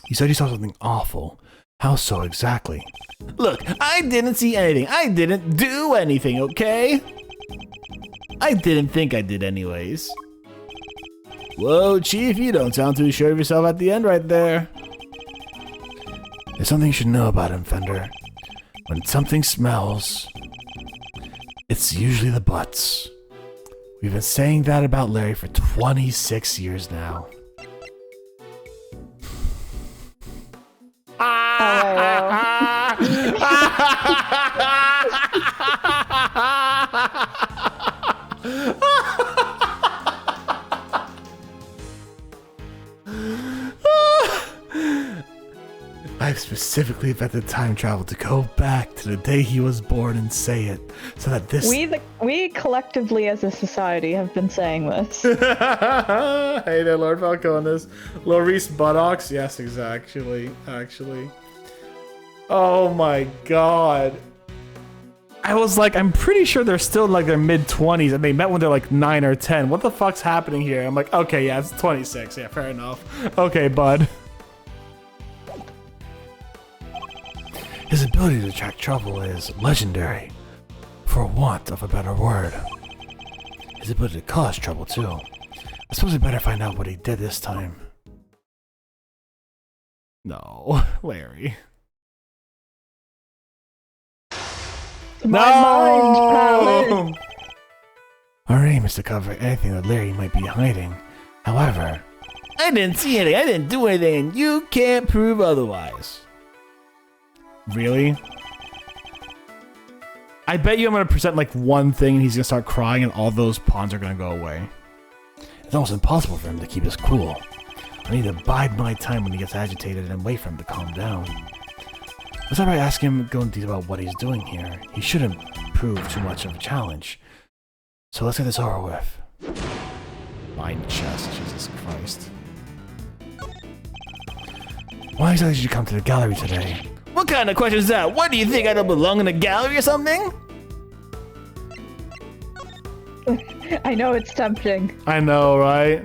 A: You said you saw something awful. How so exactly? Look, I didn't see anything. I didn't do anything, okay? I didn't think I did anyways. Whoa, Chief, you don't sound too sure of yourself at the end right there. There's something you should know about him, Fender. When something smells, it's usually the butts. We've been saying that about Larry for 26 years now. I've specifically invented time travel to go back to the day he was born and say it, so that this—
B: We collectively as a society have been saying this.
A: Hey there, Lord Falcones. Laurice Buttocks? Yes, exactly. Actually. Oh my god. I was like, I'm pretty sure they're still in like their mid-20s and they met when they're like 9 or 10. What the fuck's happening here? I'm like, okay, yeah, it's 26. Yeah, fair enough. Okay, bud. His ability to attract trouble is legendary, for want of a better word. His ability to cause trouble, too. I suppose we better find out what he did this time. No, Larry.
B: My mind palette.
A: Our aim is to cover anything that Larry might be hiding. However, I didn't see anything, I didn't do anything, and you can't prove otherwise. Really? I bet you I'm gonna present like one thing and he's gonna start crying and all those pawns are gonna go away. It's almost impossible for him to keep his cool. I need to bide my time when he gets agitated and wait for him to calm down. Let's not ask him to go into detail about what he's doing here. He shouldn't prove too much of a challenge. So let's get this over with. Mind chest, Jesus Christ. Why exactly did you come to the gallery today? What kind of question is that? What do you think, I don't belong in a gallery or something?
B: I know it's tempting.
A: I know, right?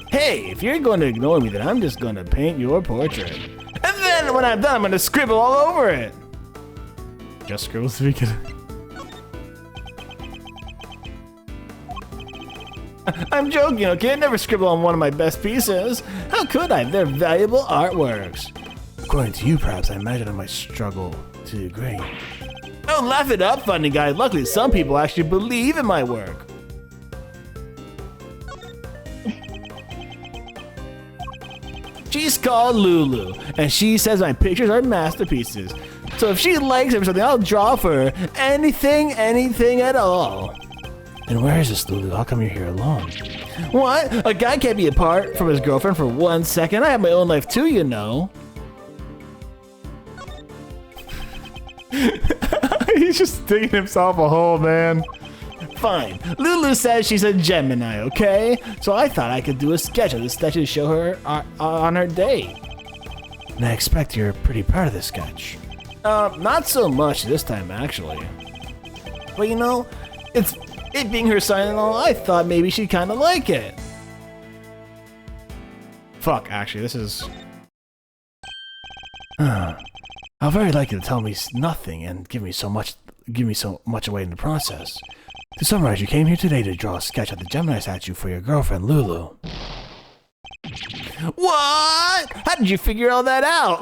A: Hey, if you're going to ignore me, then I'm just going to paint your portrait. And then when I'm done, I'm going to scribble all over it. Just scribble so we can... I'm joking, okay? I never scribble on one of my best pieces. How could I? They're valuable artworks. According to you, perhaps, I imagine I might struggle to agree. Oh, laugh it up, funny guy. Luckily, some people actually believe in my work. She's called Lulu, and she says my pictures are masterpieces. So if she likes them or something, I'll draw for her. Anything at all. And where is this, Lulu? How come you're here alone? What? A guy can't be apart from his girlfriend for 1 second. I have my own life too, you know. He's just digging himself a hole, man. Fine. Lulu says she's a Gemini, okay? So I thought I could do a sketch of this statue to show her on her date. And I expect you're pretty proud of this sketch. Not so much this time, actually. But you know, it being her sign and all, I thought maybe she'd kind of like it. Fuck, actually, this is... I'll very like you to tell me nothing and give me so much away in the process. To summarize, you came here today to draw a sketch of the Gemini statue for your girlfriend, Lulu. What? How did you figure all that out?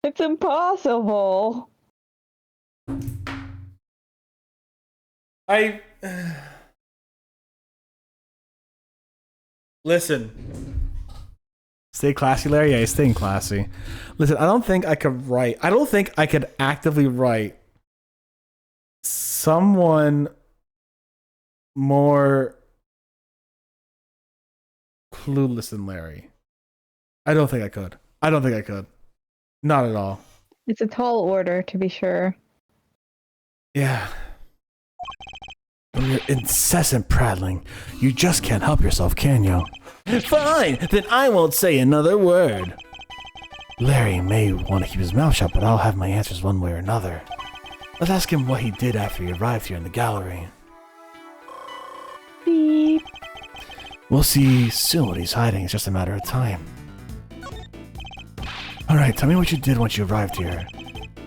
B: It's impossible.
A: Listen. Stay classy, Larry? Yeah, he's staying classy. Listen, I don't think I could actively write someone more clueless than Larry. I don't think I could. Not at all.
B: It's a tall order, to be sure.
A: Yeah. From your incessant prattling, you just can't help yourself, can you? Fine, then I won't say another word. Larry may want to keep his mouth shut, but I'll have my answers one way or another. Let's ask him what he did after he arrived here in the gallery.
B: Beep.
A: We'll see soon what he's hiding. It's just a matter of time. Alright, tell me what you did once you arrived here.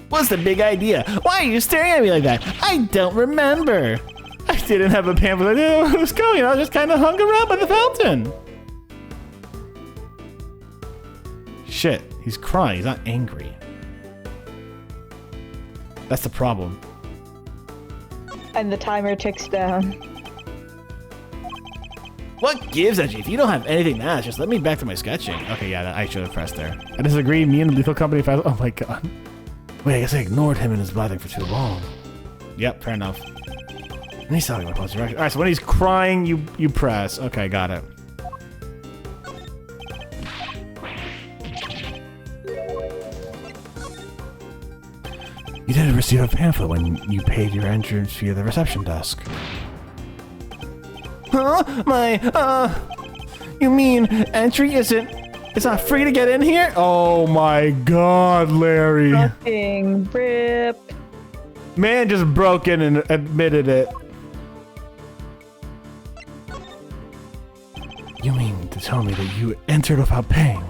A: What's the big idea? Why are you staring at me like that? I don't remember. I didn't have a pamphlet. I didn't know where it was going. I just kind of hung around by the fountain. Shit, he's crying. He's not angry. That's the problem.
B: And the timer ticks down.
A: What gives at you? If you don't have anything to ask, just let me back to my sketching. Okay, yeah, I should have pressed there. I disagree. Me and the Lethal Company fast. Oh my god. Wait, I guess I ignored him and his blathering for too long. Yep, fair enough. And he's telling me my pose direction. Alright, so when he's crying, you press. Okay, got it. You didn't receive a pamphlet when you paid your entrance via the reception desk. Huh? You mean entry it's not free to get in here? Oh my god, Larry.
B: Fucking rip.
A: Man just broke in and admitted it. You mean to tell me that you entered without paying?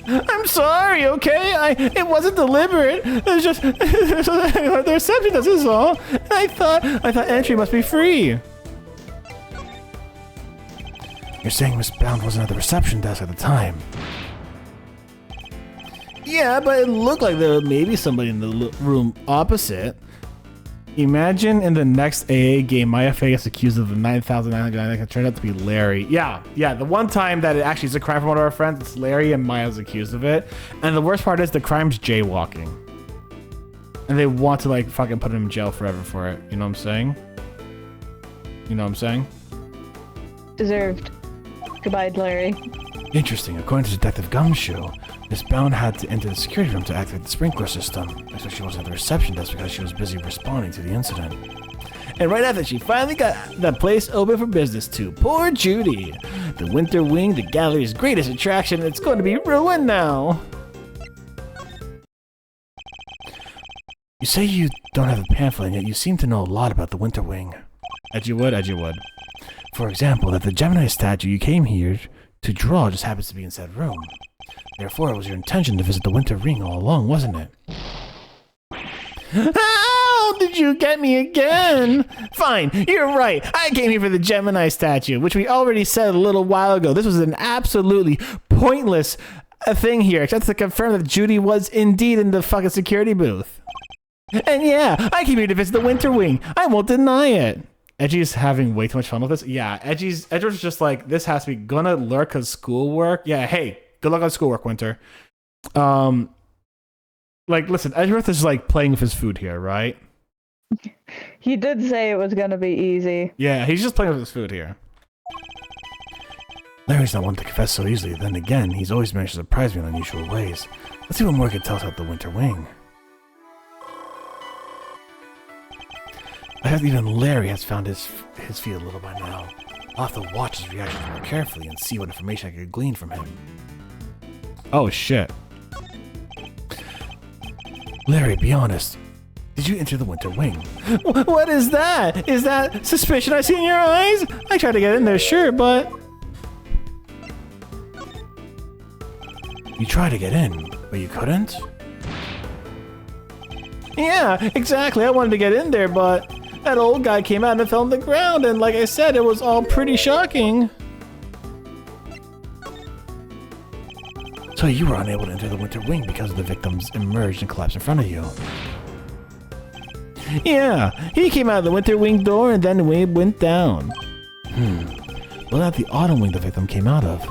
A: I'm sorry, okay? It wasn't deliberate. It was just the reception desk is all. I thought entry must be free. You're saying Miss Bound wasn't at the reception desk at the time. Yeah, but it looked like there may be somebody in the room opposite. Imagine in the next AA game, Maya Faye gets accused of the 9,999. It turned out to be Larry. Yeah, the one time that it actually is a crime from one of our friends, it's Larry and Maya's accused of it. And the worst part is the crime's jaywalking. And they want to like fucking put him in jail forever for it. You know what I'm saying? You know what I'm saying?
B: Deserved. Goodbye, Larry.
A: Interesting. According to Detective Gumshoe, Miss Bound had to enter the security room to activate the sprinkler system. So she wasn't at the reception desk because she was busy responding to the incident. And right after she finally got the place open for business too. Poor Judy. The Winter Wing, the gallery's greatest attraction, it's going to be ruined now. You say you don't have a pamphlet, and yet you seem to know a lot about the Winter Wing. Edgewood. For example, that the Gemini statue you came here to draw just happens to be in said room. Therefore, it was your intention to visit the Winter Ring all along, wasn't it? How did you get me again? Fine, you're right. I came here for the Gemini statue, which we already said a little while ago. This was an absolutely pointless thing here, except to confirm that Judy was indeed in the fucking security booth. And yeah, I came here to visit the Winter Wing. I won't deny it. Edgy's having way too much fun with this. Yeah, Edgeworth's just like, this has to be gonna lurk cause schoolwork. Yeah, hey, good luck on schoolwork, Winter. Like, listen, Edgeworth is like playing with his food here, right?
B: He did say it was gonna be easy.
A: Yeah, he's just playing with his food here. Larry's not one to confess so easily. Then again, he's always managed to surprise me in unusual ways. Let's see what more he can tell us about the Winter Wing. I heard even Larry has found his feet a little by now. I'll have to watch his reactions more carefully and see what information I could glean from him. Oh shit. Larry, be honest. Did you enter the Winter Wing? What is that? Is that suspicion I see in your eyes? I tried to get in there, sure, but... You tried to get in, but you couldn't? Yeah, exactly. I wanted to get in there, but... that old guy came out and fell on the ground, and like I said, it was all pretty shocking. So you were unable to enter the Winter Wing because the victims emerged and collapsed in front of you. Yeah, he came out of the Winter Wing door and then we went down. Well, not the Autumn Wing the victim came out of.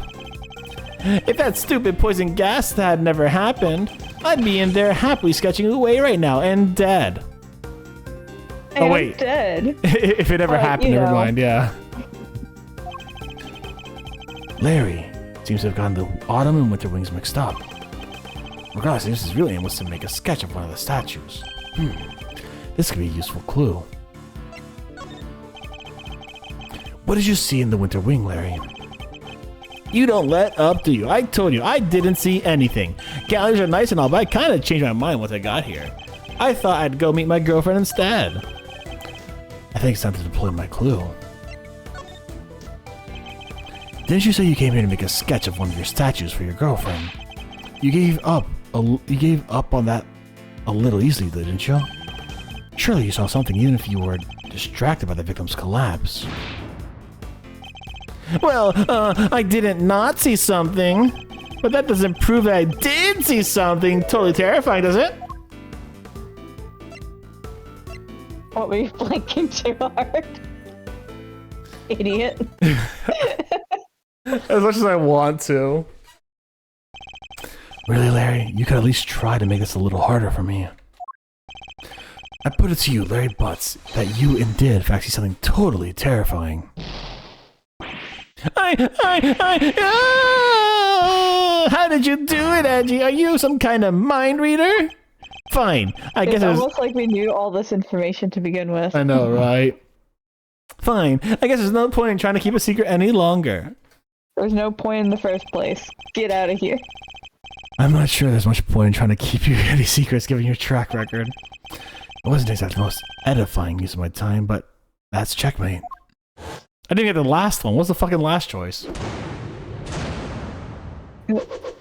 A: If that stupid poison gas had never happened, I'd be in there happily sketching away right now and dead. Oh wait,
B: dead.
A: If it ever happened, never mind, yeah. Larry seems to have gotten the Autumn and Winter Wings mixed up. Regardless, this is really aim was to make a sketch of one of the statues. This could be a useful clue. What did you see in the Winter Wing, Larry? You don't let up, do you? I told you, I didn't see anything. Galleries are nice and all, but I kind of changed my mind once I got here. I thought I'd go meet my girlfriend instead. I think it's time to deploy my clue. Didn't you say you came here to make a sketch of one of your statues for your girlfriend? You gave up on that a little easily, didn't you? Surely you saw something even if you were distracted by the victim's collapse. Well, I didn't not see something, but that doesn't prove that I did see something totally terrifying, does it?
B: What, were you blinking too hard? Idiot.
A: As much as I want to. Really, Larry? You could at least try to make this a little harder for me. I put it to you, Larry Butts, that you indeed in fact see something totally terrifying. How did you do it, Edgy? Are you some kind of mind reader? Fine, I guess
B: it's almost like we knew all this information to begin with.
A: I know, right? Fine, I guess there's no point in trying to keep a secret any longer.
B: There's no point in the first place. Get out of here.
A: I'm not sure there's much point in trying to keep you any secrets given your track record. It wasn't exactly the most edifying use of my time, but that's checkmate. I didn't get the last one. What's the fucking last choice?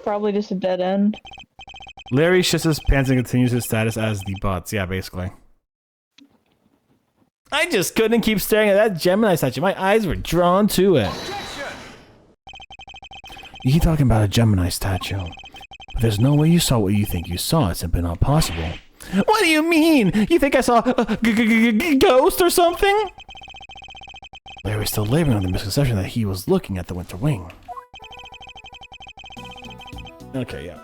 B: Probably just a dead end.
A: Larry shits his pants and continues his status as the Butts. Yeah, basically. I just couldn't keep staring at that Gemini statue. My eyes were drawn to it. You keep talking about a Gemini statue. But There's no way you saw what you think you saw. It's simply not possible. What do you mean? You think I saw a ghost or something? Larry was still laboring under the misconception that he was looking at the winter wing. Okay, yeah.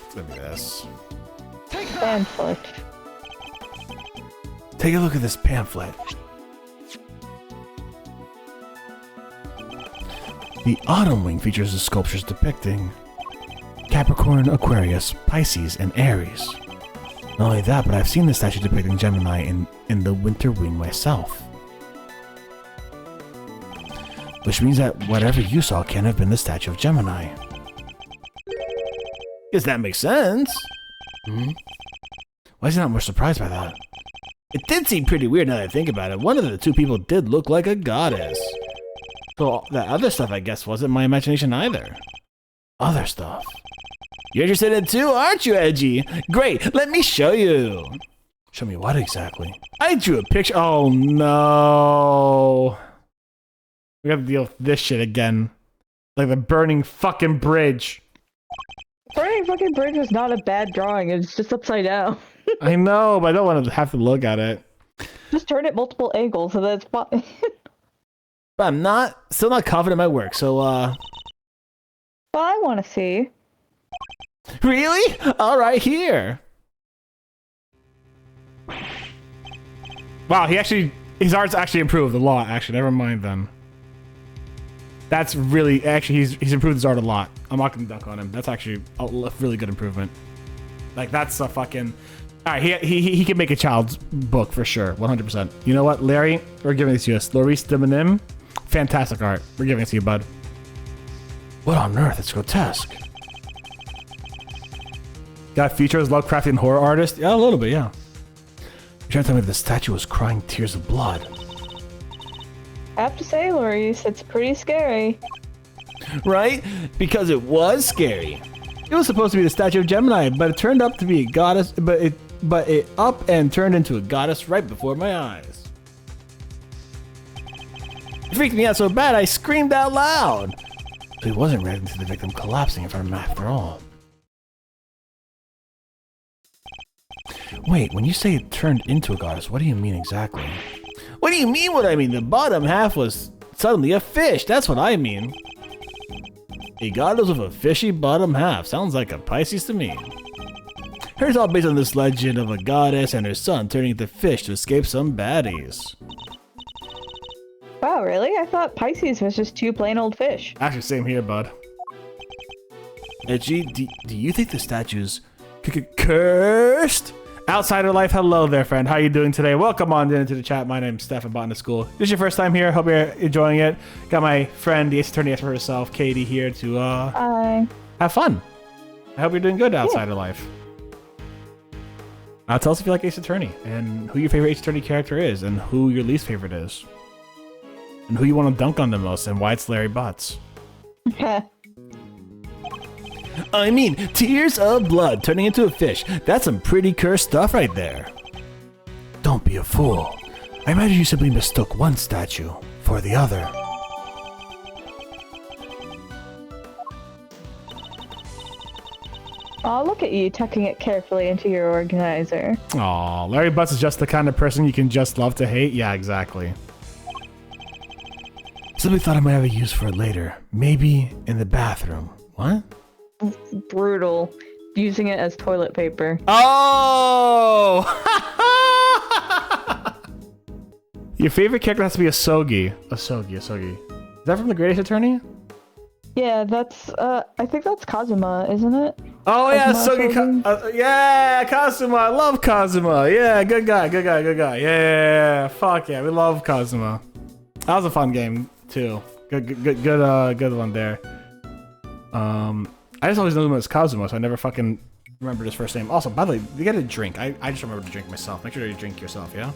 A: It's gonna be this.
B: Pamphlet.
A: Take a look at this pamphlet. The autumn wing features the sculptures depicting Capricorn, Aquarius, Pisces, and Aries. Not only that, but I've seen the statue depicting Gemini in the winter wing myself. Which means that whatever you saw can't have been the statue of Gemini. Guess that makes sense. Hmm? Why is he not more surprised by that? It did seem pretty weird now that I think about it. One of the two people did look like a goddess. So that other stuff, I guess, wasn't my imagination either. Other stuff. You're interested in it too, aren't you, Edgy? Great, let me show you. Show me what exactly? I drew a picture. Oh no. We have to deal with this shit again. Like the burning fucking bridge.
B: Burning fucking bridge was not a bad drawing. It's just upside down.
A: I know, but I don't want to have to look at it.
B: Just turn it multiple angles so that's fine.
A: But I'm still not confident in my work, so
B: Well, I want to see.
A: Really? Alright, here. Wow, his art's actually improved a lot, actually. Never mind then. That's really, actually, he's improved his art a lot. I'm not gonna dunk on him. That's actually a really good improvement. Like, that's a fucking... Alright, he can make a child's book for sure, 100%. You know what, Larry? We're giving this to you. Loris Deminim, fantastic art. We're giving it to you, bud. What on earth? It's grotesque. Got feature as Lovecraftian horror artist? Yeah, a little bit, yeah. You're trying to tell me that the statue was crying tears of blood.
B: I have to say, Loris, it's pretty scary.
A: Right? Because it was scary. It was supposed to be the statue of Gemini, but it turned up to be a goddess, but it up and turned into a goddess right before my eyes. It freaked me out so bad I screamed out loud. So he wasn't reacting to the victim collapsing in front of him after all. Wait, when you say it turned into a goddess, what do you mean exactly? What do you mean what I mean? The bottom half was suddenly a fish, that's what I mean. A goddess with a fishy bottom half. Sounds like a Pisces to me. Here's all based on this legend of a goddess and her son turning into fish to escape some baddies.
B: Wow, really? I thought Pisces was just two plain old fish.
A: Actually, same here, bud. Edgy, do you think the statue's cursed? Outsider Life, hello there, friend. How you doing today? Welcome on into the chat. My name's Steph from Botanist Cool. This is your first time here. Hope you're enjoying it. Got my friend, the Ace Attorney for herself, Katie, here to have fun. I hope you're doing good, Outsider Life. Tell us if you like Ace Attorney and who your favorite Ace Attorney character is and who your least favorite is. And who you want to dunk on the most and why it's Larry Butts. I mean, tears of blood turning into a fish. That's some pretty cursed stuff right there. Don't be a fool. I imagine you simply mistook one statue for the other.
B: Oh, look at you tucking it carefully into your organizer.
A: Aw, Larry Butts is just the kind of person you can just love to hate? Yeah, exactly. Simply thought I might have a use for it later. Maybe in the bathroom. What?
B: Brutal. Using it as toilet paper.
A: Oh! Your favorite character has to be Asogi. Asogi. Is that from The Greatest Attorney?
B: Yeah, that's, I think that's Kazuma, isn't it?
A: Oh yeah,
B: Kazuma
A: Asogi. Yeah, Kazuma. I love Kazuma. Yeah, good guy. Yeah, fuck yeah, we love Kazuma. That was a fun game too. Good one there. I just always knew him as Kazuma, so I never fucking remembered his first name. Also, by the way, you get a drink. I just remember to drink myself. Make sure you drink yourself, yeah?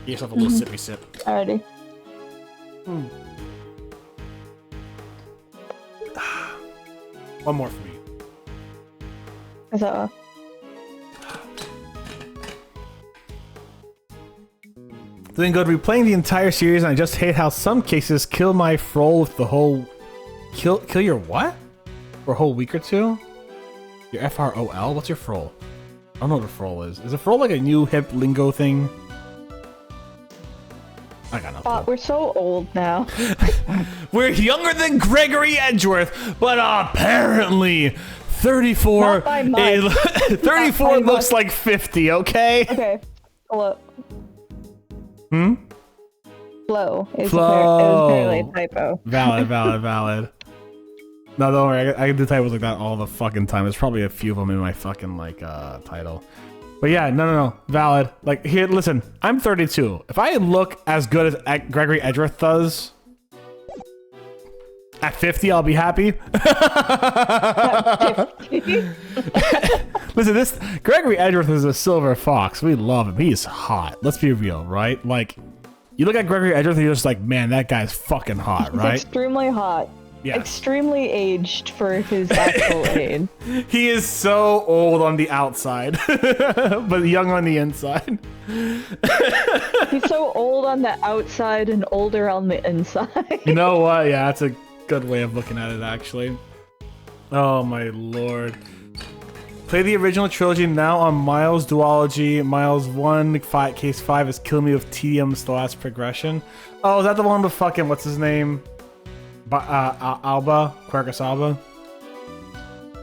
A: Get yourself a little sippy sip.
B: Alrighty.
A: One more for me.
B: So,
A: Doing good. Replaying the entire series, and I just hate how some cases kill my froll with the whole... Kill your what? For a whole week or two? Your F-R-O-L? What's your frol? I don't know what a frol is. Is a frol like a new hip lingo thing? I got no clue.
B: We're so old now.
A: We're younger than Gregory Edgeworth, but apparently 34
B: Not by much.
A: 34
B: Not by
A: looks like 50, okay?
B: Okay. Flow.
A: Hmm?
B: Flow. Is
A: Flow.
B: apparently a typo.
A: Valid. No, don't worry. I can do typos like that all the fucking time. There's probably a few of them in my fucking, like, title. But yeah, no. Valid. Like, here, listen. I'm 32. If I look as good as Gregory Edgeworth does, at 50, I'll be happy. Listen, this Gregory Edgeworth is a silver fox. We love him. He's hot. Let's be real, right? Like, you look at Gregory Edgeworth and you're just like, man, that guy's fucking hot, right?
B: He's extremely hot.
A: Yeah.
B: Extremely aged for his actual age.
A: He is so old on the outside, but young on the inside.
B: He's so old on the outside and older on the inside.
A: You know what? Yeah, that's a good way of looking at it, actually. Oh my lord. Play the original trilogy now on Miles Duology. Miles 1, Case 5 is Kill Me with Tedium's the last progression. Oh, is that the one with fucking, what's his name? Alba? Quercus Alba?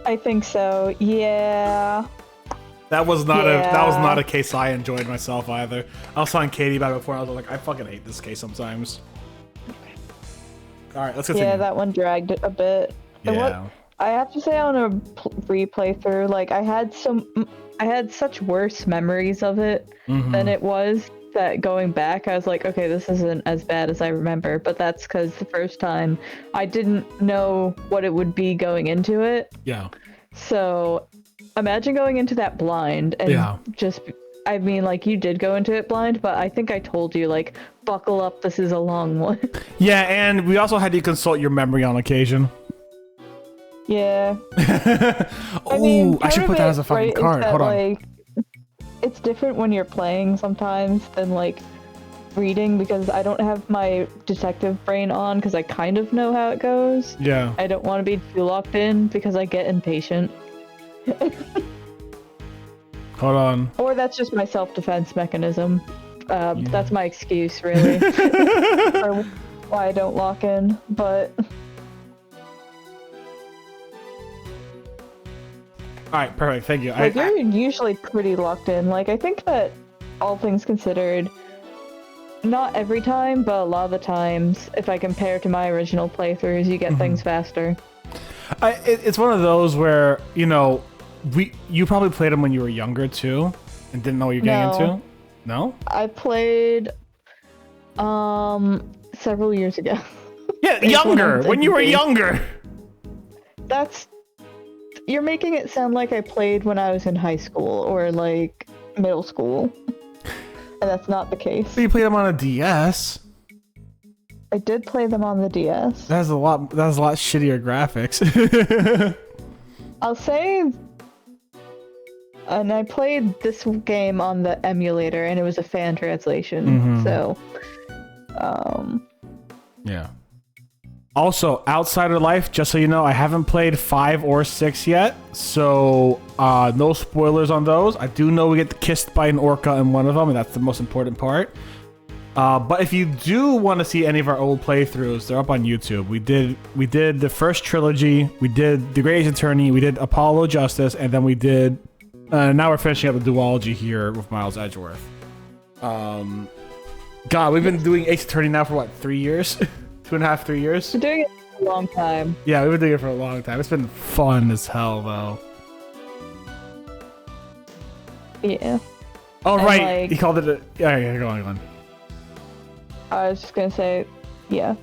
B: I think so, yeah.
A: That was not a case I enjoyed myself either. I was telling Katie about it before, and I was like, I fucking hate this case sometimes. Alright, let's continue.
B: Yeah, that one dragged a bit.
A: Yeah.
B: I have to say on a replay through, like, I had such worse memories of it than it was, that going back, I was like, okay, this isn't as bad as I remember, but that's because the first time I didn't know what it would be going into it.
A: Yeah.
B: So imagine going into that blind and just, I mean, like, you did go into it blind, but I think I told you, like, buckle up, this is a long one.
A: Yeah, and we also had you consult your memory on occasion.
B: Yeah.
A: Oh, I should put that as a fucking card. Hold on.
B: Like, it's different when you're playing sometimes than, like, reading, because I don't have my detective brain on because I kind of know how it goes.
A: Yeah.
B: I don't want to be too locked in because I get impatient.
A: Hold on.
B: Or that's just my self-defense mechanism. That's my excuse, really, for why I don't lock in, but...
A: Alright, perfect, thank you.
B: Like, you're usually pretty locked in. Like, I think that, all things considered, not every time, but a lot of the times, if I compare to my original playthroughs, you get things faster.
A: It's one of those where, you know, you probably played them when you were younger, too, and didn't know what you're getting into? No?
B: I played, several years ago.
A: Yeah, younger! When you were younger!
B: You're making it sound like I played when I was in high school or, like, middle school. And that's not the case.
A: But you played them on a DS.
B: I did play them on the DS.
A: That has a lot shittier graphics.
B: I'll say... And I played this game on the emulator, and it was a fan translation, so...
A: Yeah. Also, Outsider Life, just so you know, I haven't played 5 or 6 yet, so no spoilers on those. I do know we get kissed by an orca in one of them, and that's the most important part. But if you do want to see any of our old playthroughs, they're up on YouTube. We did the first trilogy, we did The Great Ace Attorney, we did Apollo Justice, and then we did... now we're finishing up the duology here with Miles Edgeworth. God, we've been doing Ace Attorney now for what, 3 years? 2.5, 3 years?
B: We're doing it for a long time.
A: Yeah, we've been doing it for a long time. It's been fun as hell, though.
B: Yeah.
A: Oh,
B: And,
A: right.
B: like,
A: He called it a... Yeah, go on.
B: I was just gonna say, yeah.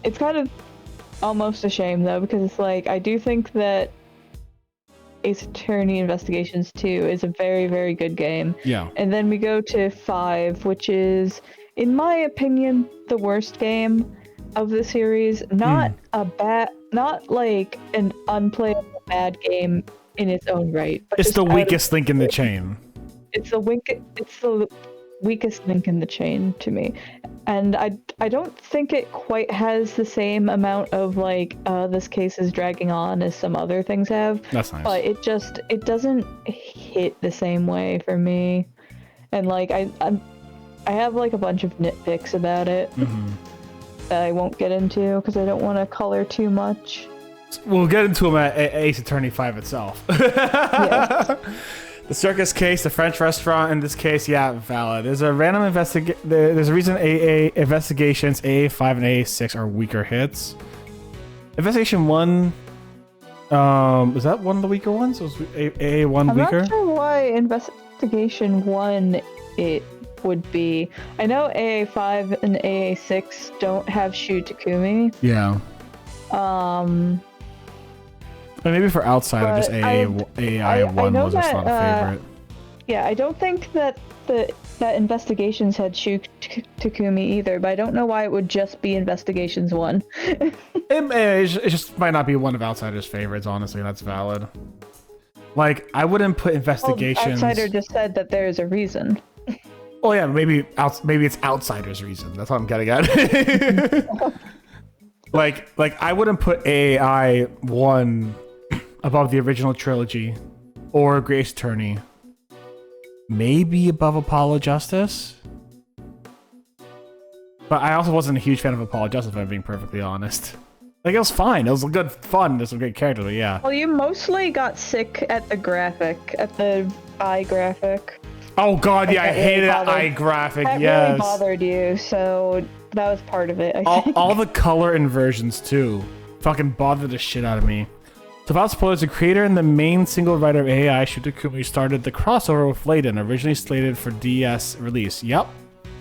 B: It's kind of almost a shame, though, because it's like, I do think that Ace Attorney Investigations 2 is a very, very good game.
A: Yeah.
B: And then we go to 5, which is, in my opinion, the worst game of the series. Not not like an unplayable bad game in its own right. But
A: It's
B: just
A: the
B: out of-
A: weakest link in the chain.
B: It's the weakest link in the chain to me. And I don't think it quite has the same amount of like this case is dragging on as some other things have.
A: That's nice.
B: But it doesn't hit the same way for me. And like I have like a bunch of nitpicks about it that I won't get into because I don't want to color too much.
A: We'll get into them at Ace Attorney 5 itself.
B: Yes.
A: The circus case, the French restaurant, in this case, yeah, valid. There's a random there's a reason AA investigations, AA5 and AA6 are weaker hits. Investigation 1, is that one of the weaker ones? Was AA1 weaker?
B: I'm not sure why investigation 1 it would be. I know AA5 and AA6 don't have Shu Takumi.
A: Yeah. But maybe for outside, just AI1 was just not a favorite.
B: Yeah, I don't think that that investigations had Shu Takumi either, but I don't know why it would just be investigations 1.
A: It just might not be one of Outsider's favorites, honestly, that's valid. Like, I wouldn't put investigations...
B: Well, Outsider just said that there's a reason.
A: Oh yeah, maybe it's Outsider's reason. That's what I'm getting at. like I wouldn't put AI 1 above the original trilogy or Grace Attorney. Maybe above Apollo Justice. But I also wasn't a huge fan of Apollo Justice, if I'm being perfectly honest. Like, it was fine. It was good fun. There's some great characters, but yeah.
B: Well, you mostly got sick at the graphic, at the eye graphic.
A: Oh god, yeah, I hated that eye graphic,
B: that
A: yes.
B: really bothered you, so that was part of it, I think.
A: All the color inversions, too. Fucking bothered the shit out of me. So without spoilers, the creator and the main single writer of AI, Shu Takumi, started the crossover with Layden, originally slated for DS release. Yep.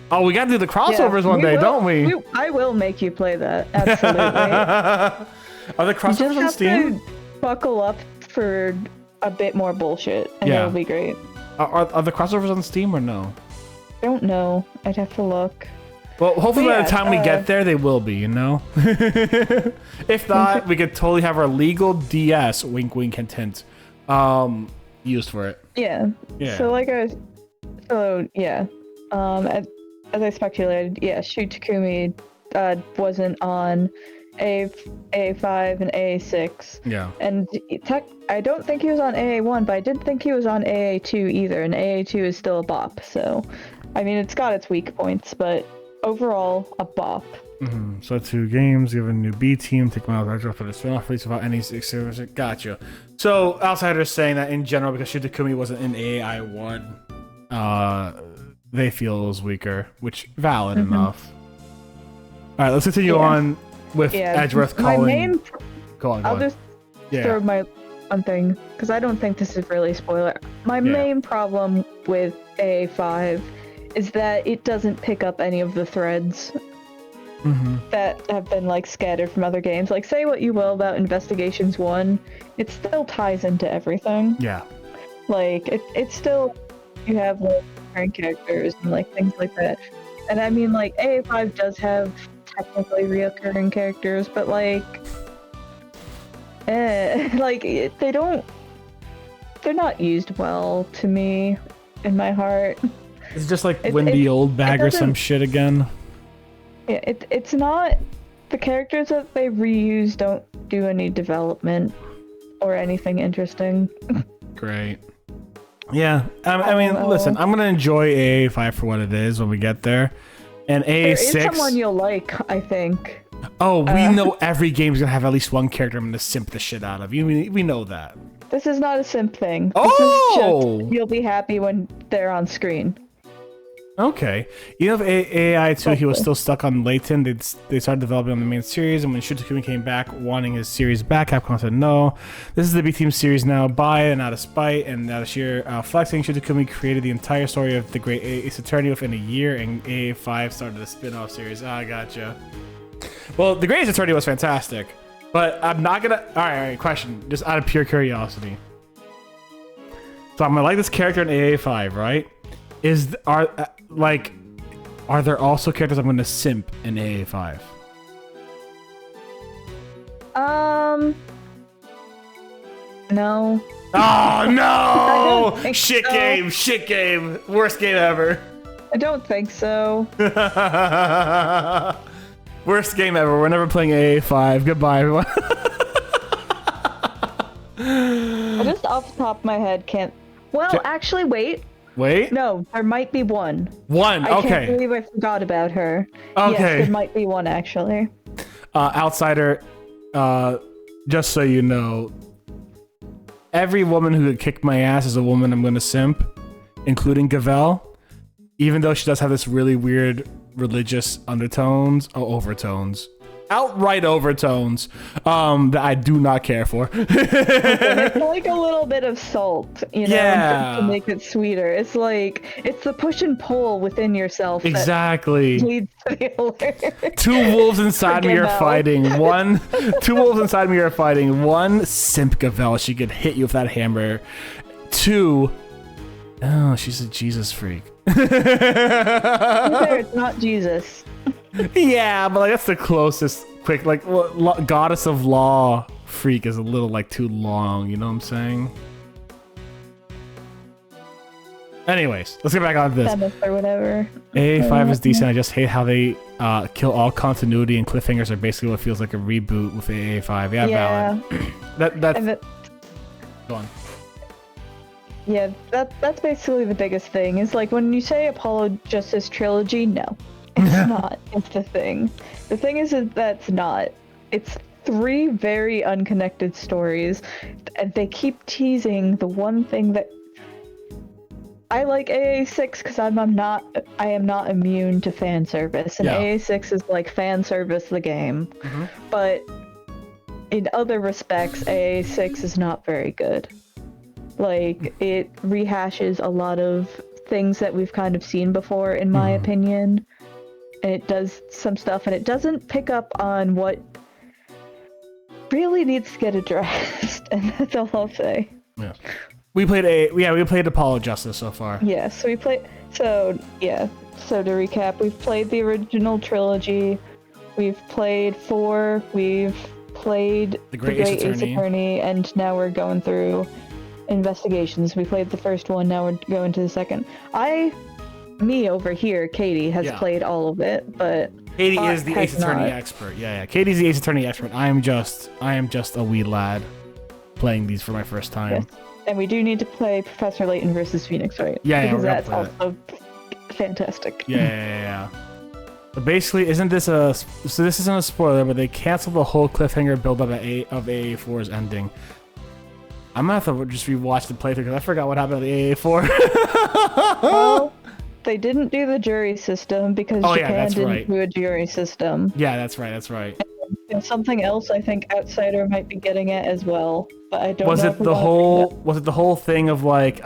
A: Oh, we gotta do the crossovers one day, don't we?
B: I will make you play that, absolutely.
A: Are the crossovers on Steam?
B: You just have to buckle up for a bit more bullshit, and it'll be great.
A: Are the crossovers on Steam or no?
B: I don't know. I'd have to look.
A: Well, hopefully by the time we get there, they will be, you know? If not, we could totally have our legal DS, wink, wink, hint, hint, used for it.
B: Yeah. So, like as I speculated, yeah, Shu Takumi wasn't on AA5 and AA6.
A: Yeah.
B: And I don't think he was on AA1, but I didn't think he was on AA2 either, and AA2 is still a bop, so... I mean, it's got its weak points, but overall, a bop.
A: So 2 games, you have a new B team, take them out for the spin-off release without any service. Gotcha. So, Outsiders saying that in general, because Shu Takumi wasn't in AI1, they feel it was weaker, which valid enough. Alright, let's continue on with Edgeworth calling...
B: I'll just throw my one thing, because I don't think this is really a spoiler. My main problem with AA5 is that it doesn't pick up any of the threads that have been like scattered from other games. Like, say what you will about Investigations 1, it still ties into everything.
A: Yeah.
B: Like, it's still, you have like current characters and like things like that. And I mean, like, AA5 does have technically reoccurring characters, but like, they're not used well to me in my heart.
A: It's just like Wendy Oldbag or some shit again.
B: Yeah, it's not... The characters that they reuse don't do any development or anything interesting.
A: Great. Yeah, I mean, listen, I'm gonna enjoy AA5 for what it is when we get there. And AA6...
B: There is someone you'll like, I think.
A: Oh, we know every game's gonna have at least one character I'm gonna simp the shit out of. We know that.
B: This is not a simp thing.
A: Oh!
B: This is just, you'll be happy when they're on screen.
A: Okay. You know, if AI2, he was still stuck on Layton, they started developing on the main series, and when Shu Takumi came back wanting his series back, Capcom said no. This is the B-Team series now, by and out of spite, and out of sheer flexing, Shu Takumi created the entire story of the great Ace Attorney within a year, and AA5 started a spin-off series. I gotcha. Well, the Great Ace Attorney was fantastic, but I'm not gonna... Alright, question, just out of pure curiosity. So I'm gonna like this character in AA5, right? Are there also characters I'm going to simp in AA5?
B: No.
A: Oh no!
B: Shit
A: Shit game, worst game ever.
B: I don't think so.
A: Worst game ever. We're never playing AA5. Goodbye, everyone.
B: I just off the top of my head can't. Well, actually, wait.
A: Wait.
B: No, there might be one.
A: One.
B: I
A: Okay.
B: can't believe I forgot about her.
A: Okay.
B: Yes, there might be one actually.
A: Outsider. Just so you know, every woman who could kick my ass is a woman I'm gonna simp, including Gavel. Even though she does have this really weird religious undertones, overtones, outright overtones, that I do not care for.
B: It's like a little bit of salt, you know,
A: Yeah.
B: to make it sweeter. It's like, it's the push and pull within yourself
A: Exactly.
B: that leads to the alert.
A: Two wolves inside me are fighting. Two wolves inside me are fighting. One, simp Gavel. She could hit you with that hammer. Two, oh, she's a Jesus freak.
B: It's not Jesus.
A: Yeah, but like that's the closest. Quick, like goddess of law freak is a little like too long. You know what I'm saying? Anyways, let's get back on this.
B: Or whatever.
A: AA5 is decent. I just hate how they kill all continuity and cliffhangers are basically what feels like a reboot with AA5. Yeah, valid. That's go on.
B: Yeah, that's basically the biggest thing. Is like when you say Apollo Justice Trilogy, no. It's not. It's the thing. The thing is that that's not. It's 3 very unconnected stories, and they keep teasing the one thing that I like AA6 because I am not immune to fan service, and AA6 is like fan service the game. But in other respects, AA6 is not very good. Like, it rehashes a lot of things that we've kind of seen before, in my opinion. And it does some stuff, and it doesn't pick up on what really needs to get addressed. And that's all I'll say.
A: Yeah. We played Apollo Justice so far.
B: Yeah, so we played. So to recap, we've played the original trilogy. We've played 4. We've played The Great Ace Attorney, and now we're going through Investigations. We played the first one, now we're going to the second. Me over here, Katie, has played all of it, but
A: Katie is the Ace Attorney expert. Yeah. Katie's the Ace Attorney expert. I am just a wee lad playing these for my first time.
B: Yes. And we do need to play Professor Layton versus Phoenix, right?
A: Yeah,
B: because that's also fantastic.
A: Yeah. But basically, this isn't a spoiler, but they canceled the whole cliffhanger build-up of AA4's ending. I'm gonna have to just rewatch the playthrough because I forgot what happened to the AA4.
B: Well, they didn't do the jury system because Japan didn't do a jury system.
A: Yeah, that's right.
B: And something else I think Outsider might be getting at as well, but I don't know.
A: Was it the whole thing of like,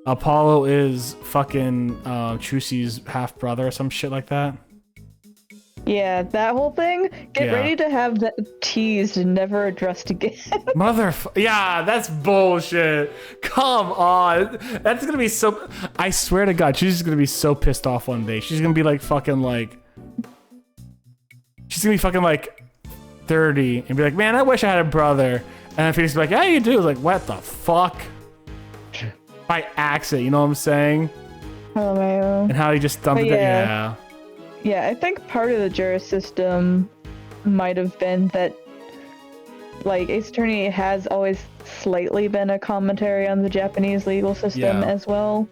A: Apollo is fucking Trucy's half brother or some shit like that?
B: Yeah, that whole thing. Get ready to have that teased and never addressed again.
A: Yeah, that's bullshit. Come on. That's gonna be so. I swear to God, she's gonna be so pissed off one day. She's gonna be like fucking like. She's gonna be fucking like 30 and be like, man, I wish I had a brother. And then Phoenix be like, yeah, you do. Like, what the fuck? By accident, you know what I'm saying?
B: Oh man.
A: And how he just dumped it. Yeah.
B: Yeah, I think part of the jury system might have been that, like, Ace Attorney has always slightly been a commentary on the Japanese legal system as well,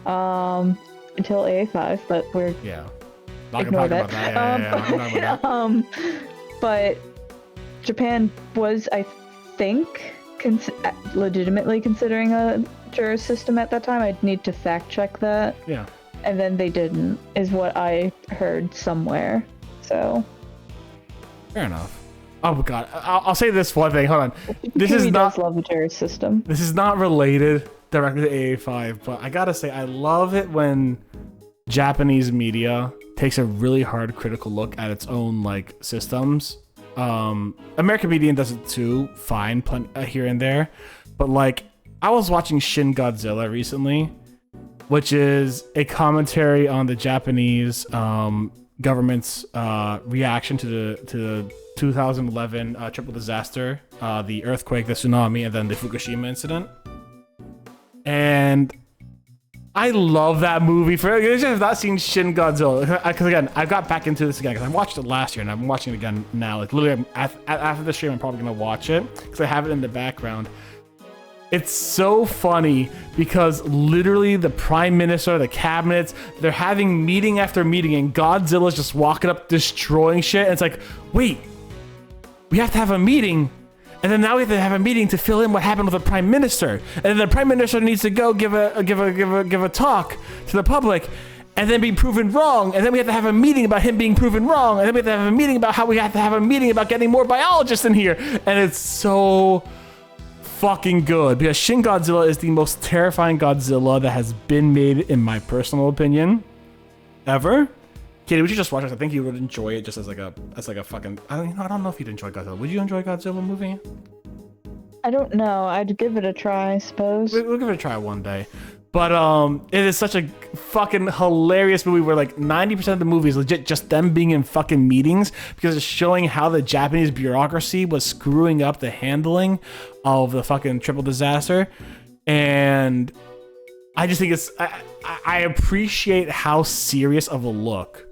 B: until AA5, but we're ignore that. But Japan was, I think, legitimately considering a jury system at that time. I'd need to fact check that.
A: Yeah.
B: And then they didn't, is what I heard somewhere. So.
A: Fair enough. Oh my God. I'll say this one thing. Hold on. This
B: is not. Does love the jury system.
A: This is not related directly to AA5, but I gotta say I love it when Japanese media takes a really hard critical look at its own like systems. American media does it too, fine, here and there, but like I was watching Shin Godzilla recently, which is a commentary on the Japanese government's reaction to the 2011 triple disaster, the earthquake, the tsunami, and then the Fukushima incident. And I love that movie. For you guys who have not seen Shin Godzilla, because again, I got back into this again because I watched it last year and I'm watching it again now. Like literally, after the stream, I'm probably gonna watch it because I have it in the background. It's so funny because literally the prime minister, the cabinets, they're having meeting after meeting, and Godzilla's just walking up, destroying shit. And it's like, wait, we have to have a meeting. And then now we have to have a meeting to fill in what happened with the prime minister. And then the prime minister needs to go give a talk to the public, and then be proven wrong. And then we have to have a meeting about him being proven wrong. And then we have to have a meeting about how we have to have a meeting about getting more biologists in here. And it's so fucking good because Shin Godzilla is the most terrifying Godzilla that has been made, in my personal opinion, ever. Katie, would you just watch this? I think you would enjoy it just as like a fucking. I don't know if you'd enjoy Godzilla. Would you enjoy Godzilla movie?
B: I don't know. I'd give it a try, I suppose.
A: We'll give it a try one day. But it is such a fucking hilarious movie where like 90% of the movie is legit just them being in fucking meetings because it's showing how the Japanese bureaucracy was screwing up the handling of the fucking triple disaster. And I just think it's I appreciate how serious of a look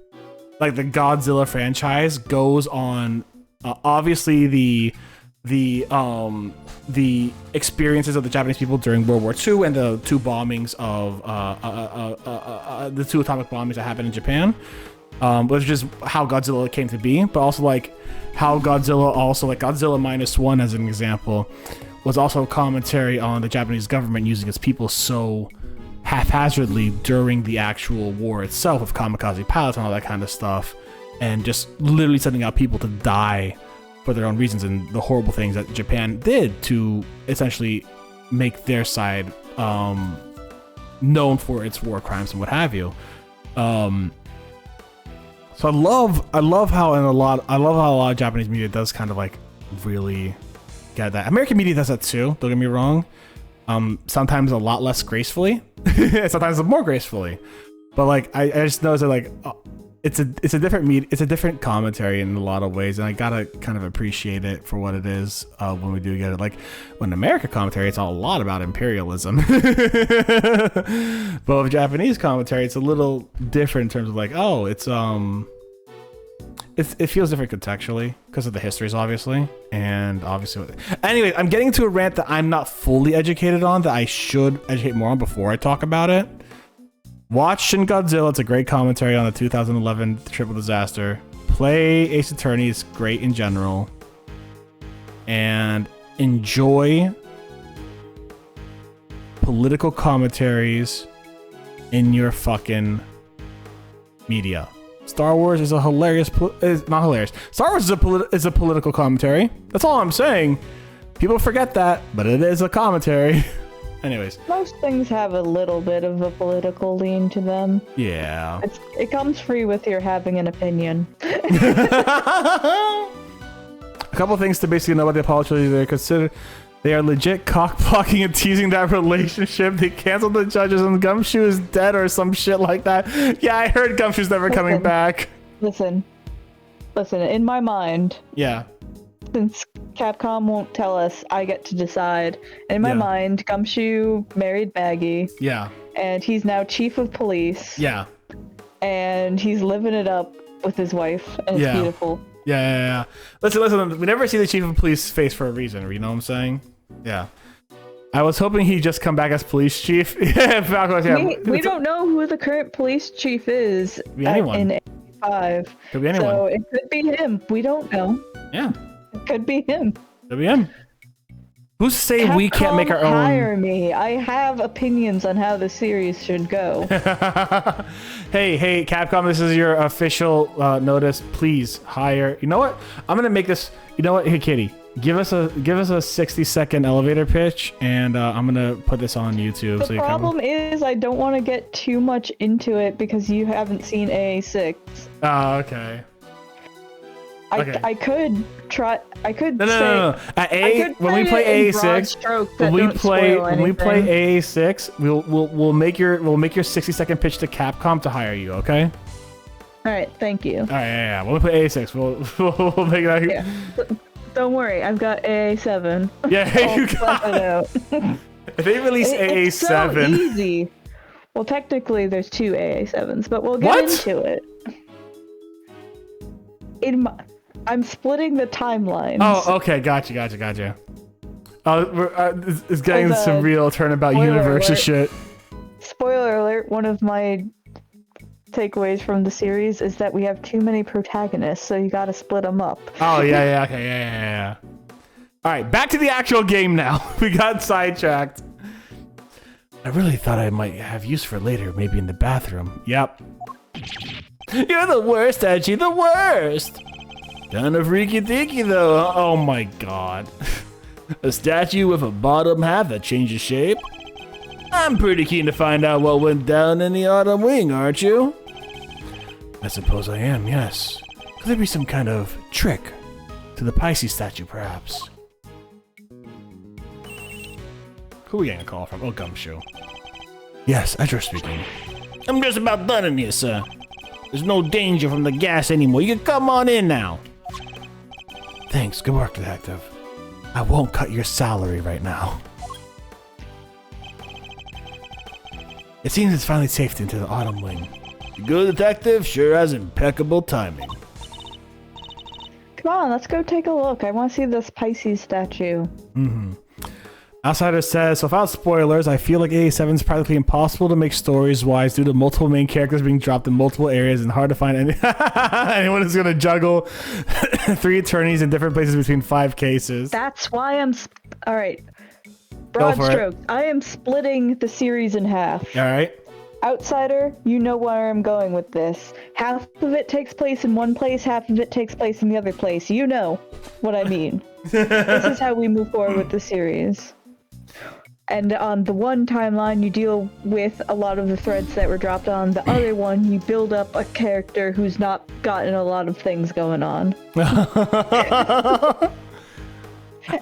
A: like the Godzilla franchise goes on. Obviously the experiences of the Japanese people during World War II and the two bombings of the two atomic bombings that happened in Japan, which is just how Godzilla came to be, but also like how Godzilla also, like Godzilla -1 as an example, was also a commentary on the Japanese government using its people so haphazardly during the actual war itself with kamikaze pilots and all that kind of stuff, and just literally sending out people to die for their own reasons and the horrible things that Japan did to essentially make their side known for its war crimes and what have you. So I love how a lot of Japanese media does kind of like really get that. American media does that too, don't get me wrong. Sometimes a lot less gracefully, sometimes more gracefully. But like I just noticed that like it's a different commentary in a lot of ways, and I gotta kind of appreciate it for what it is when we do get it. Like when American commentary, it's a lot about imperialism, but with Japanese commentary, it's a little different in terms of like, oh, it feels different contextually because of the histories, obviously, and obviously. Anyway, I'm getting to a rant that I'm not fully educated on that I should educate more on before I talk about it. Watch Shin Godzilla. It's a great commentary on the 2011 triple disaster. Play Ace Attorney. It's great in general. And enjoy political commentaries in your fucking media. Star Wars is a hilarious... not hilarious. Star Wars is a political commentary. That's all I'm saying. People forget that, but it is a commentary. Anyways.
B: Most things have a little bit of a political lean to them.
A: Yeah.
B: It comes free with your having an opinion.
A: A couple of things to basically know about the apology. They're considered... They are legit cock-blocking and teasing that relationship. They canceled the judges and Gumshoe is dead or some shit like that. Yeah, I heard Gumshoe's never coming back.
B: Listen, in my mind...
A: Yeah.
B: Since Capcom won't tell us, I get to decide. In my mind, Gumshoe married Maggie.
A: Yeah.
B: And he's now chief of police.
A: Yeah.
B: And he's living it up with his wife, and it's beautiful.
A: Yeah. Listen, we never see the chief of police face for a reason, you know what I'm saying? Yeah. I was hoping he'd just come back as police chief.
B: We don't know who the current police chief is
A: be anyone.
B: In 85.
A: Could be anyone.
B: So it could be him. We don't know.
A: Yeah.
B: It could be him.
A: Could be him. Who's to say we can't make our own?
B: Hire me. I have opinions on how the series should go.
A: Hey, Capcom, this is your official notice. Please hire. You know what? I'm gonna make this. You know what? Hey, Kitty, give us a 60-second elevator pitch, and I'm gonna put this on YouTube.
B: The problem is I don't want to get too much into it because you haven't seen AA6.
A: Oh, okay.
B: I could try. I could say.
A: No. At when we play AA6, when we play AA6, we'll make your 60-second pitch to Capcom to hire you. Okay.
B: All right. Thank you. All
A: right. Yeah. When we play AA6, we'll make it out here.
B: Yeah. Don't worry. I've got AA7.
A: Yeah. You got it. If they release AA7,
B: it's so easy. Well, technically, there's 2 AA7s, but we'll get
A: What?
B: into it. I'm splitting the timelines.
A: Oh, okay, gotcha. It's getting some real turnabout universe
B: alert.
A: shit.
B: Spoiler alert, one of my takeaways from the series is that we have too many protagonists, so you gotta split them up.
A: Oh, yeah. All right, back to the actual game now. We got sidetracked. I really thought I might have use for later, maybe in the bathroom. Yep. You're the worst, Edgy, the worst. Kind of freaky deaky though. Oh my god. A statue with a bottom half that changes shape? I'm pretty keen to find out what went down in the autumn wing, aren't you? I suppose I am, yes. Could there be some kind of trick to the Pisces statue, perhaps? Who are we getting a call from? Oh, Gumshoe. Yes, Edgar speaking. I'm just about done in here, sir. There's no danger from the gas anymore. You can come on in now. Thanks. Good work, detective. I won't cut your salary right now. It seems it's finally safe into the autumn wing. The good detective sure has impeccable timing.
B: Come on, let's go take a look. I want to see this Pisces statue.
A: Outsider says, so without spoilers, I feel like AA7 is practically impossible to make stories-wise due to multiple main characters being dropped in multiple areas and hard to find anyone who's going to juggle 3 attorneys in different places between 5 cases.
B: That's why I'm... Alright. Broad strokes. I am splitting the series in half.
A: Alright.
B: Outsider, you know where I'm going with this. Half of it takes place in one place, half of it takes place in the other place. You know what I mean. This is how we move forward with the series. And on the one timeline, you deal with a lot of the threads that were dropped on. The other one, you build up a character who's not gotten a lot of things going on.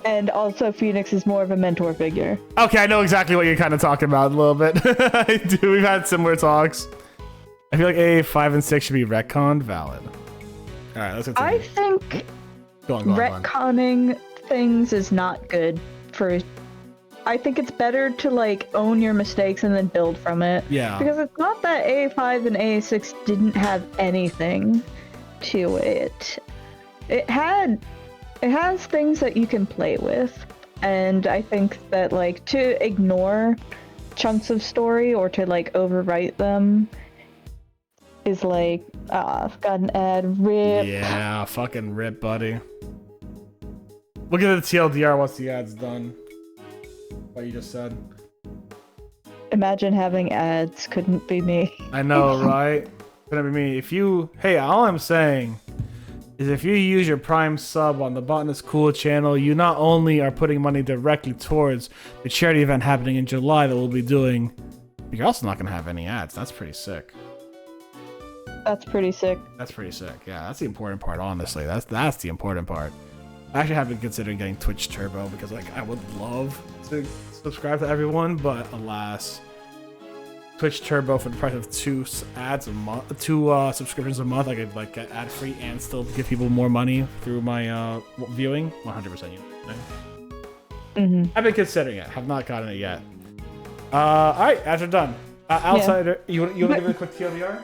B: And also, Phoenix is more of a mentor figure.
A: Okay, I know exactly what you're kind of talking about a little bit. I do. We've had similar talks. I feel like AA5 and 6 should be retconned. Valid. All right, let's continue.
B: I think
A: Go on.
B: retconning things is not good for... I think it's better to, like, own your mistakes and then build from it.
A: Yeah.
B: Because it's not that AA5 and AA6 didn't have anything to it. It has things that you can play with. And I think that, like, to ignore chunks of story or to, like, overwrite them is like, I've got an ad, rip.
A: Yeah, fucking rip, buddy. We'll get the TLDR once the ad's done. What you just said.
B: Imagine having ads. Couldn't be me.
A: I know, right? Couldn't be me. If you... Hey, all I'm saying is if you use your Prime sub on the Botanist Cool channel, you not only are putting money directly towards the charity event happening in July that we'll be doing, but you're also not going to have any ads. That's pretty sick.
B: That's pretty sick.
A: That's pretty sick. Yeah, that's the important part, honestly. That's the important part. I actually have been considering getting Twitch Turbo because, like, I would love to subscribe to everyone, but alas, Twitch Turbo for the price of 2 ads a month, 2 subscriptions a month, I could like get ad free and still give people more money through my viewing. 100%. I've been considering it. Have not gotten it yet. All right, ads are done. Outsider, you want to give it a quick TLDR?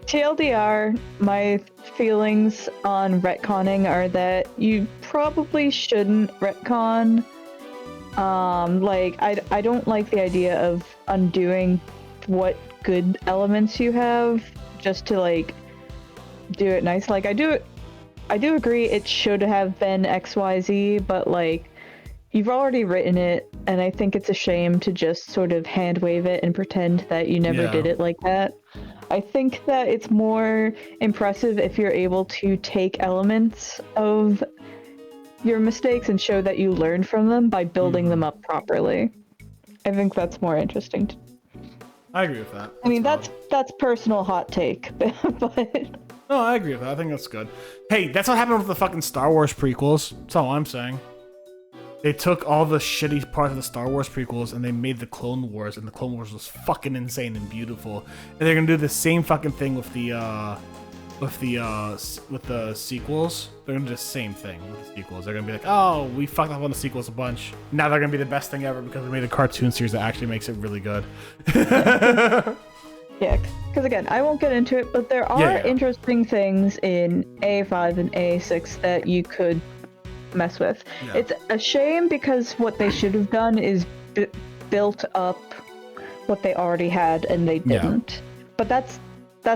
B: TLDR, my feelings on retconning are that you probably shouldn't retcon. Like, I don't like the idea of undoing what good elements you have just to, like, do it nice. Like, I do agree it should have been XYZ, but, like, you've already written it, and I think it's a shame to just sort of hand wave it and pretend that you never did it like that. I think that it's more impressive if you're able to take elements of your mistakes and show that you learned from them by building them up properly. I think that's more interesting.
A: I agree with that.
B: I mean, that's personal hot take, but...
A: No, I agree with that. I think that's good. Hey, that's what happened with the fucking Star Wars prequels. That's all I'm saying. They took all the shitty parts of the Star Wars prequels and they made the Clone Wars, and the Clone Wars was fucking insane and beautiful. And they're gonna do the same fucking thing with the with the sequels. They're gonna do the same thing with the sequels. They're gonna be like, oh, we fucked up on the sequels a bunch. Now they're gonna be the best thing ever because we made a cartoon series that actually makes it really good.
B: Yeah, because again, I won't get into it, but there are interesting things in A5 and A6 that you could mess with. Yeah. It's a shame because what they should have done is built up what they already had and they didn't. Yeah. But that's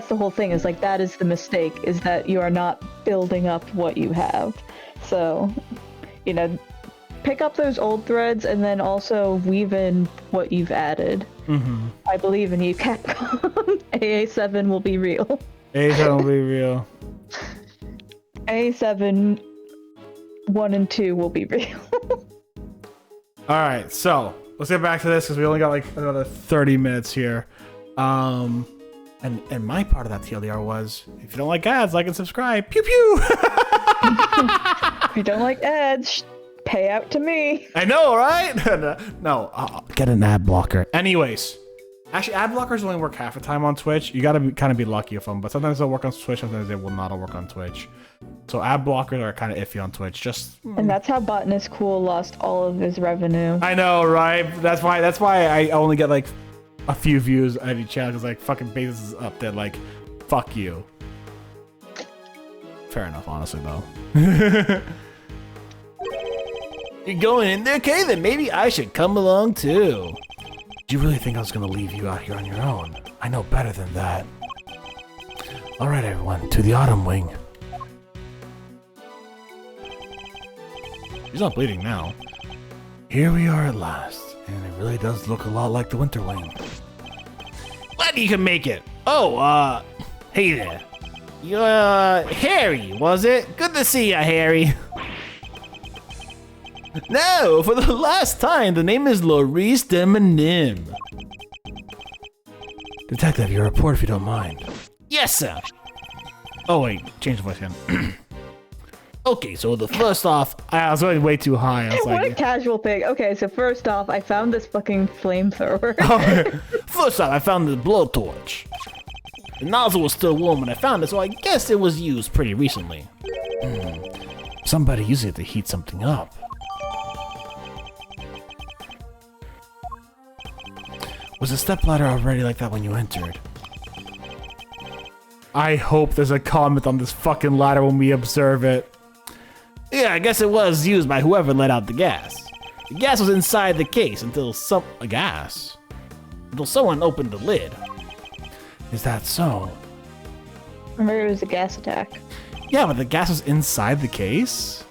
B: the whole thing, is like, that is the mistake, is that you are not building up what you have. So, you know, pick up those old threads and then also weave in what you've added. Mm-hmm. I believe in you, Capcom. AA7 will be real.
A: AA7 will be real.
B: AA7 1 and 2 will be real.
A: Alright, so let's get back to this because we only got like another 30 minutes here. And my part of that TLDR was, if you don't like ads, like and subscribe. Pew pew!
B: If you don't like ads, pay out to me.
A: I know, right? No, get an ad blocker. Anyways, actually, ad blockers only work half the time on Twitch. You gotta kind of be lucky with them, but sometimes they'll work on Twitch, sometimes they will not all work on Twitch. So ad blockers are kind of iffy on Twitch.
B: And that's how Botanist Cool lost all of his revenue.
A: I know, right? That's why I only get like a few views on each channel, because like fucking Bezos is up there like, fuck you. Fair enough, honestly though. You're going in there? Okay, then maybe I should come along too. Do you really think I was gonna leave you out here on your own? I know better than that. Alright everyone, to the autumn wing. He's not bleeding now. Here we are at last, and it really does look a lot like the winter wing. Glad you can make it. Oh, hey there. You're, Harry, was it? Good to see you, Harry. No, for the last time, the name is Laurice Deminim. Detective, your report if you don't mind. Yes, sir. Oh, wait, change the voice again. Okay, so the first off, I was going way too high. I was
B: what a casual thing. Okay, so first off, I found this fucking flamethrower.
A: First off, I found the blowtorch. The nozzle was still warm when I found it, so I guess it was used pretty recently. Somebody used it to heat something up. Was the stepladder already like that when you entered? I hope there's a comment on this fucking ladder when we observe it. Yeah, I guess it was used by whoever let out the gas. The gas was inside the case until until someone opened the lid. Is that so?
B: Remember, it was a gas attack.
A: Yeah, but the gas was inside the case?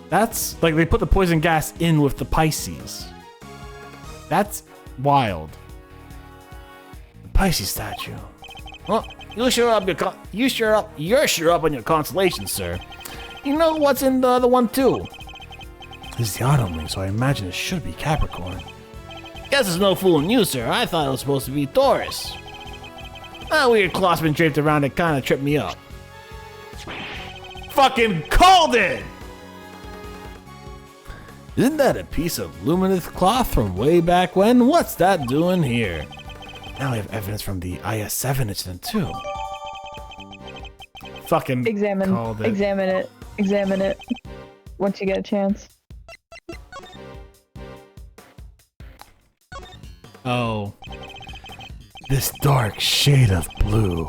A: That's like they put the poison gas in with the Pisces. That's wild. The Pisces statue. Well, you're sure up on your constellation, sir. You know what's in the other one too? This is the autumn wing, so I imagine it should be Capricorn. Guess it's no fooling you, sir. I thought it was supposed to be Taurus. That weird clothsman draped around it kind of tripped me up. Fucking called it! Isn't that a piece of luminous cloth from way back when? What's that doing here? Now we have evidence from the IS-7 incident too. Fucking called it.
B: Examine it. Once you get a chance.
A: Oh. This dark shade of blue.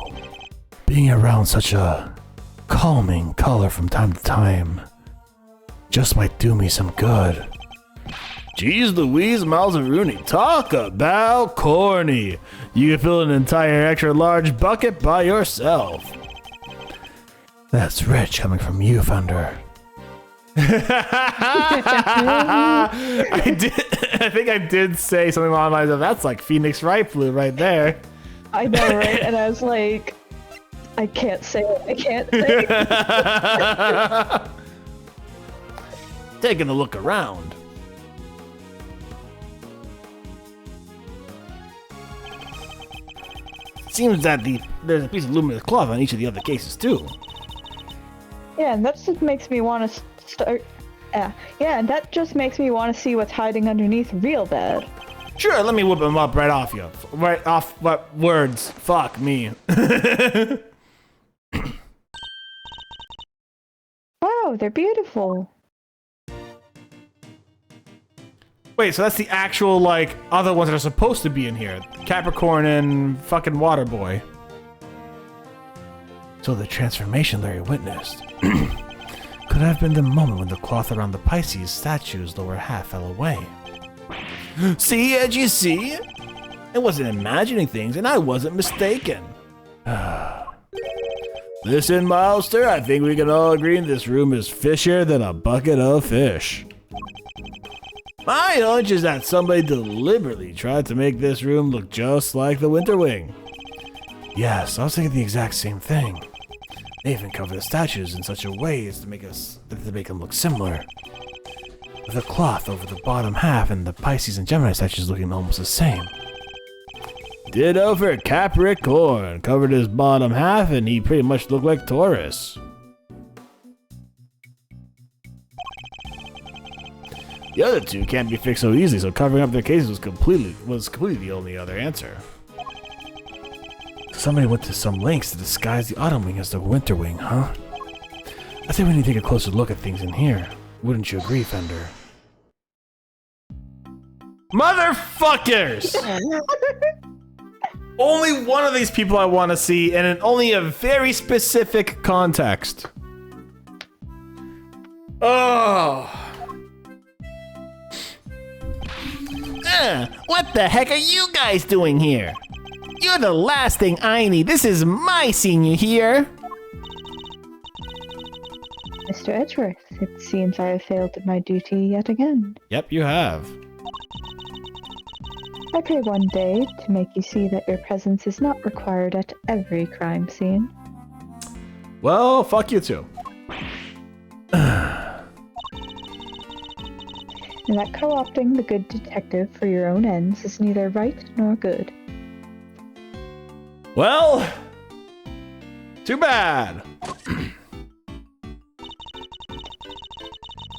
A: Being around such a calming color from time to time just might do me some good. Jeez Louise Malzaruni, talk about corny. You can fill an entire extra large bucket by yourself. That's rich coming from you, Thunder. I think I did say something along the lines of, that's like Phoenix Wright Blue right there.
B: I know, right? And I was like, I can't say it.
A: Taking a look around. Seems that there's a piece of luminous cloth on each of the other cases too.
B: Yeah, and that just makes me want to start. Yeah, and that just makes me want to see what's hiding underneath real bad.
A: Sure, let me whip them up right off you. Right off what words? Fuck me.
B: Oh, they're beautiful.
A: Wait, so that's the actual, like, other ones that are supposed to be in here. Capricorn and fucking Waterboy. So the transformation Larry witnessed could have been the moment when the cloth around the Pisces statue's lower half fell away. See, Ed, you see? I wasn't imagining things, and I wasn't mistaken. Listen, Milester, I think we can all agree this room is fishier than a bucket of fish. My hunch is that somebody deliberately tried to make this room look just like the Winter Wing. Yes, I was thinking the exact same thing. They even cover the statues in such a way as to make them look similar. With the cloth over the bottom half and the Pisces and Gemini statues looking almost the same. Ditto for Capricorn. Covered his bottom half and he pretty much looked like Taurus. The other two can't be fixed so easily, so covering up their cases was completely the only other answer. Somebody went to some lengths to disguise the Autumn Wing as the Winter Wing, huh? I think we need to take a closer look at things in here. Wouldn't you agree, Fender? Motherfuckers! Only one of these people I want to see, and in only a very specific context. Oh. What the heck are you guys doing here? You're the last thing I need. This is my senior year.
B: Mr. Edgeworth, it seems I have failed in my duty yet again.
A: Yep, you have.
B: I pray one day to make you see that your presence is not required at every crime scene.
A: Well, fuck you too.
B: And that co-opting the good detective for your own ends is neither right nor good.
A: Well, too bad.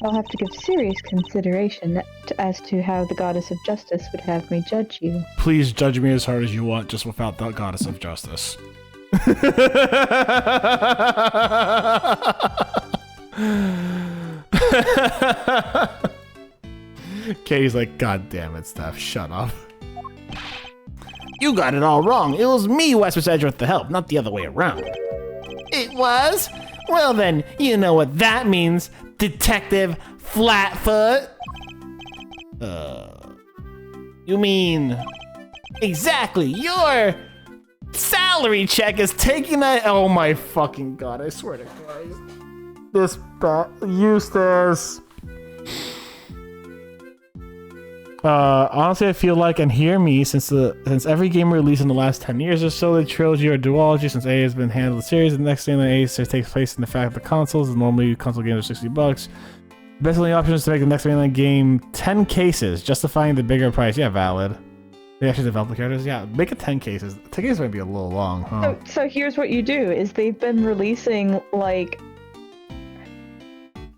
B: I'll have to give serious consideration as to how the Goddess of Justice would have me judge you.
A: Please judge me as hard as you want, just without the Goddess of Justice. Katie's like, God damn it, Steph, shut up. You got it all wrong. It was me who asked Mr. Edgeworth to help, not the other way around. It was? Well then, you know what that means, Detective Flatfoot. You mean... Exactly, your salary check is taking that... Oh my fucking god, I swear to Christ. This Eustace... honestly, I feel like, and hear me, since every game released in the last 10 years or so, the trilogy or duology, since A has been handled the series, the next thing that A takes place in the fact that the consoles, normally console games are $60. Best only option is to make the next mainline game 10 cases, justifying the bigger price. Yeah, valid. They actually develop the characters? Yeah, make it 10 cases. 10 cases might be a little long, huh?
B: So here's what you do, is they've been releasing, like,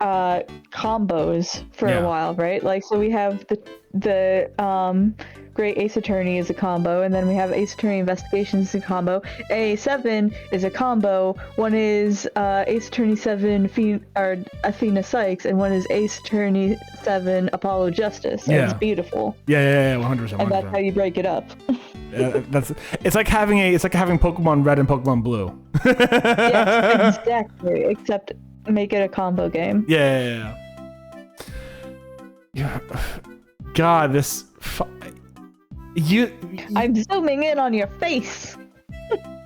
B: combos for a while, right? Like, so we have the Great Ace Attorney is a combo, and then we have Ace Attorney Investigations is a combo. A7 is a combo. One is Ace Attorney 7 Athena Sykes, and one is Ace Attorney 7 Apollo Justice. So it's beautiful.
A: Yeah, 100%.
B: And that's how you break it up.
A: It's like having Pokemon Red and Pokemon Blue.
B: Yes, exactly. Except make it a combo game.
A: Yeah. God, this...
B: I'm zooming in on your face.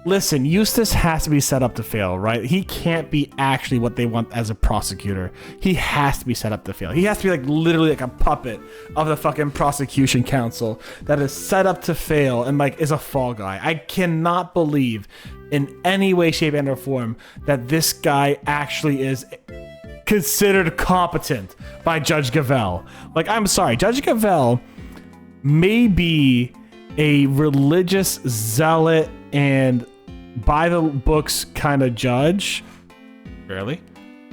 A: Listen, Eustace has to be set up to fail, right? He can't be actually what they want as a prosecutor. He has to be set up to fail. He has to be like literally like a puppet of the fucking prosecution council that is set up to fail and like is a fall guy. I cannot believe in any way, shape, and or form that this guy actually is considered competent by Judge Gavelle. Like, I'm sorry, Judge Gavelle may be a religious zealot and by the books kind of judge. Really?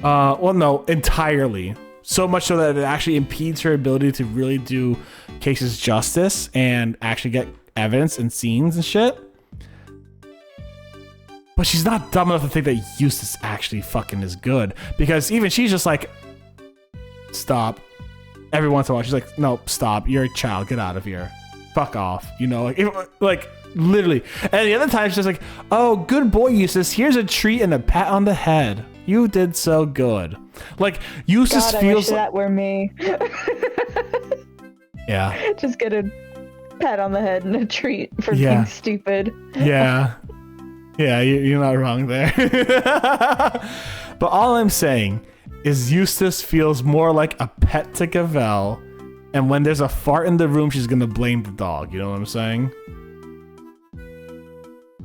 A: Well, no, entirely. So much so that it actually impedes her ability to really do cases justice and actually get evidence and scenes and shit. But she's not dumb enough to think that Eustace actually fucking is good. Because even she's just like, stop. Every once in a while, she's like, no, stop. You're a child. Get out of here. Fuck off. You know, like literally. And the other time, she's just like, oh, good boy, Eustace. Here's a treat and a pat on the head. You did so good. Like, Eustace
B: God,
A: feels
B: I wish that were me.
A: Yeah.
B: Just get a pat on the head and a treat for being stupid.
A: Yeah. Yeah, you're not wrong there. But all I'm saying is Eustace feels more like a pet to Gavel, and when there's a fart in the room, she's gonna blame the dog. You know what I'm saying?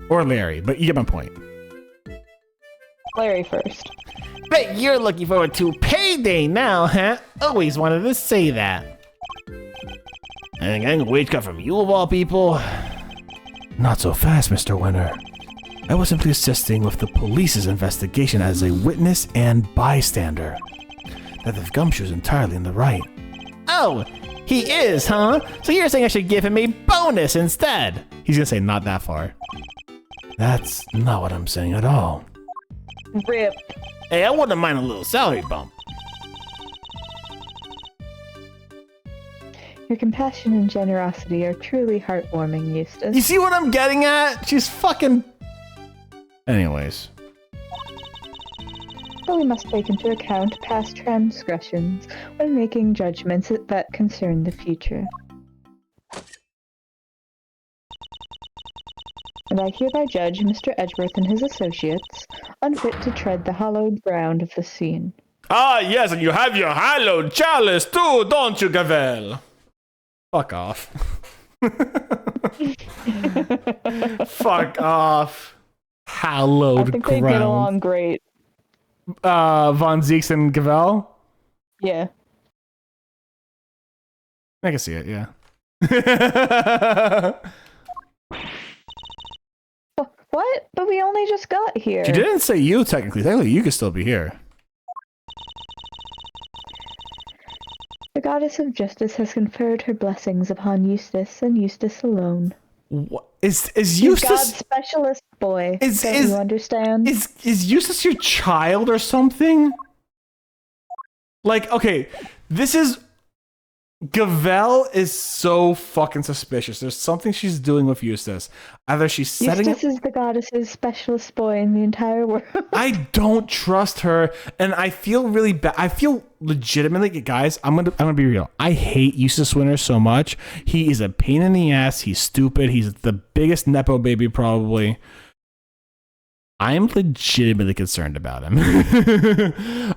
A: Or Larry, but you get my point.
B: Larry first.
A: Bet you're looking forward to payday now, huh? Always wanted to say that. And getting a wage cut from you of all people? Not so fast, Mr. Winner. I was simply assisting with the police's investigation as a witness and bystander. That the Gumshoe's entirely in the right. Oh, he is, huh? So you're saying I should give him a bonus instead? He's gonna say not that far. That's not what I'm saying at all.
B: Rip.
A: Hey, I wouldn't mind a little salary bump.
B: Your compassion and generosity are truly heartwarming, Eustace.
A: You see what I'm getting at? She's fucking... Anyways.
B: But we must take into account past transgressions when making judgments that concern the future. And I hereby judge Mr. Edgeworth and his associates unfit to tread the hallowed ground of the scene.
C: Ah, yes, and you have your hallowed chalice too, don't you, Gavel?
A: Fuck off. Fuck off. Hallowed
B: I think they
A: ground.
B: get along great.
A: Von Zieks and Gavel?
B: Yeah.
A: I can see it, yeah.
B: What? But we only just got here.
A: She didn't say you, technically. Technically, you could still be here.
B: The goddess of justice has conferred her blessings upon Eustace and Eustace alone.
A: What? Is
B: You're
A: Eustace...
B: God's specialist boy. Don't you understand?
A: Is Eustace your child or something? Like, okay, this is... Gavel is so fucking suspicious. There's something she's doing with Eustace. Either she's setting
B: Eustace is the goddess's specialist boy in the entire world.
A: I don't trust her, and I feel really bad. I feel legitimately, guys. I'm gonna be real. I hate Eustace Winter so much. He is a pain in the ass. He's stupid. He's the biggest nepo baby probably. I'm legitimately concerned about him.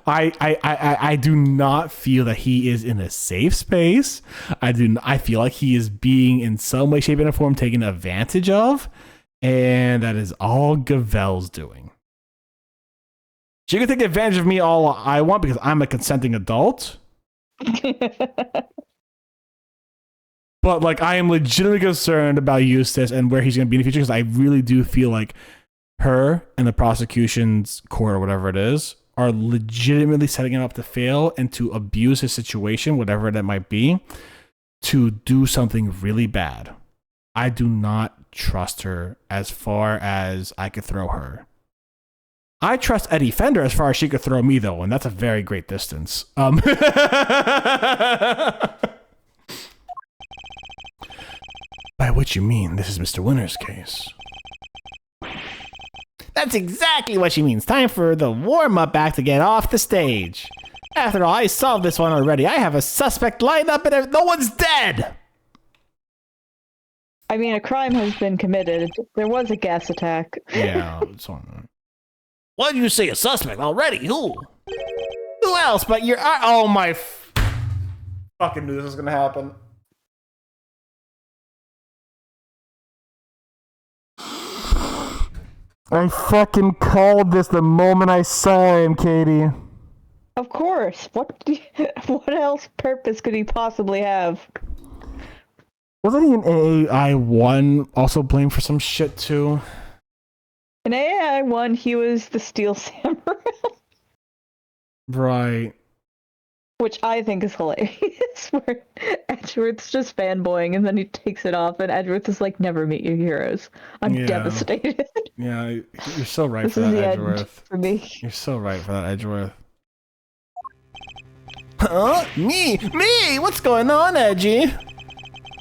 A: I do not feel that he is in a safe space. I feel like he is being in some way, shape, and form taken advantage of, and that is all Gavel's doing. She can take advantage of me all I want because I'm a consenting adult. But like, I am legitimately concerned about Eustace and where he's going to be in the future because I really do feel like her and the prosecution's court or whatever it is are legitimately setting him up to fail and to abuse his situation, whatever that might be, to do something really bad. I do not trust her as far as I could throw her. I trust Eddie Fender as far as she could throw me, though, and that's a very great distance. By which you mean this is Mr. Winner's case. That's exactly what she means. Time for the warm-up act to get off the stage. After all, I solved this one already. I have a suspect lined up and no one's dead!
B: I mean, a crime has been committed. There was a gas attack.
A: Yeah. Why did you say a suspect already? Who? Who else but your... Oh my... Fucking knew this was gonna happen. I fucking called this the moment I saw him, Katie.
B: Of course. What else purpose could he possibly have?
A: Wasn't he an AI1 also blamed for some shit too?
B: In AI1, he was the Steel Samurai.
A: Right.
B: which I think is hilarious, where Edgeworth's just fanboying and then he takes it off and Edgeworth is like, never meet your heroes. I'm devastated.
A: Yeah, you're so right
B: This
A: for
B: is
A: that,
B: the
A: Edgeworth.
B: end for me.
A: You're so right for that, Edgeworth. Huh? Me? What's going on, Edgy?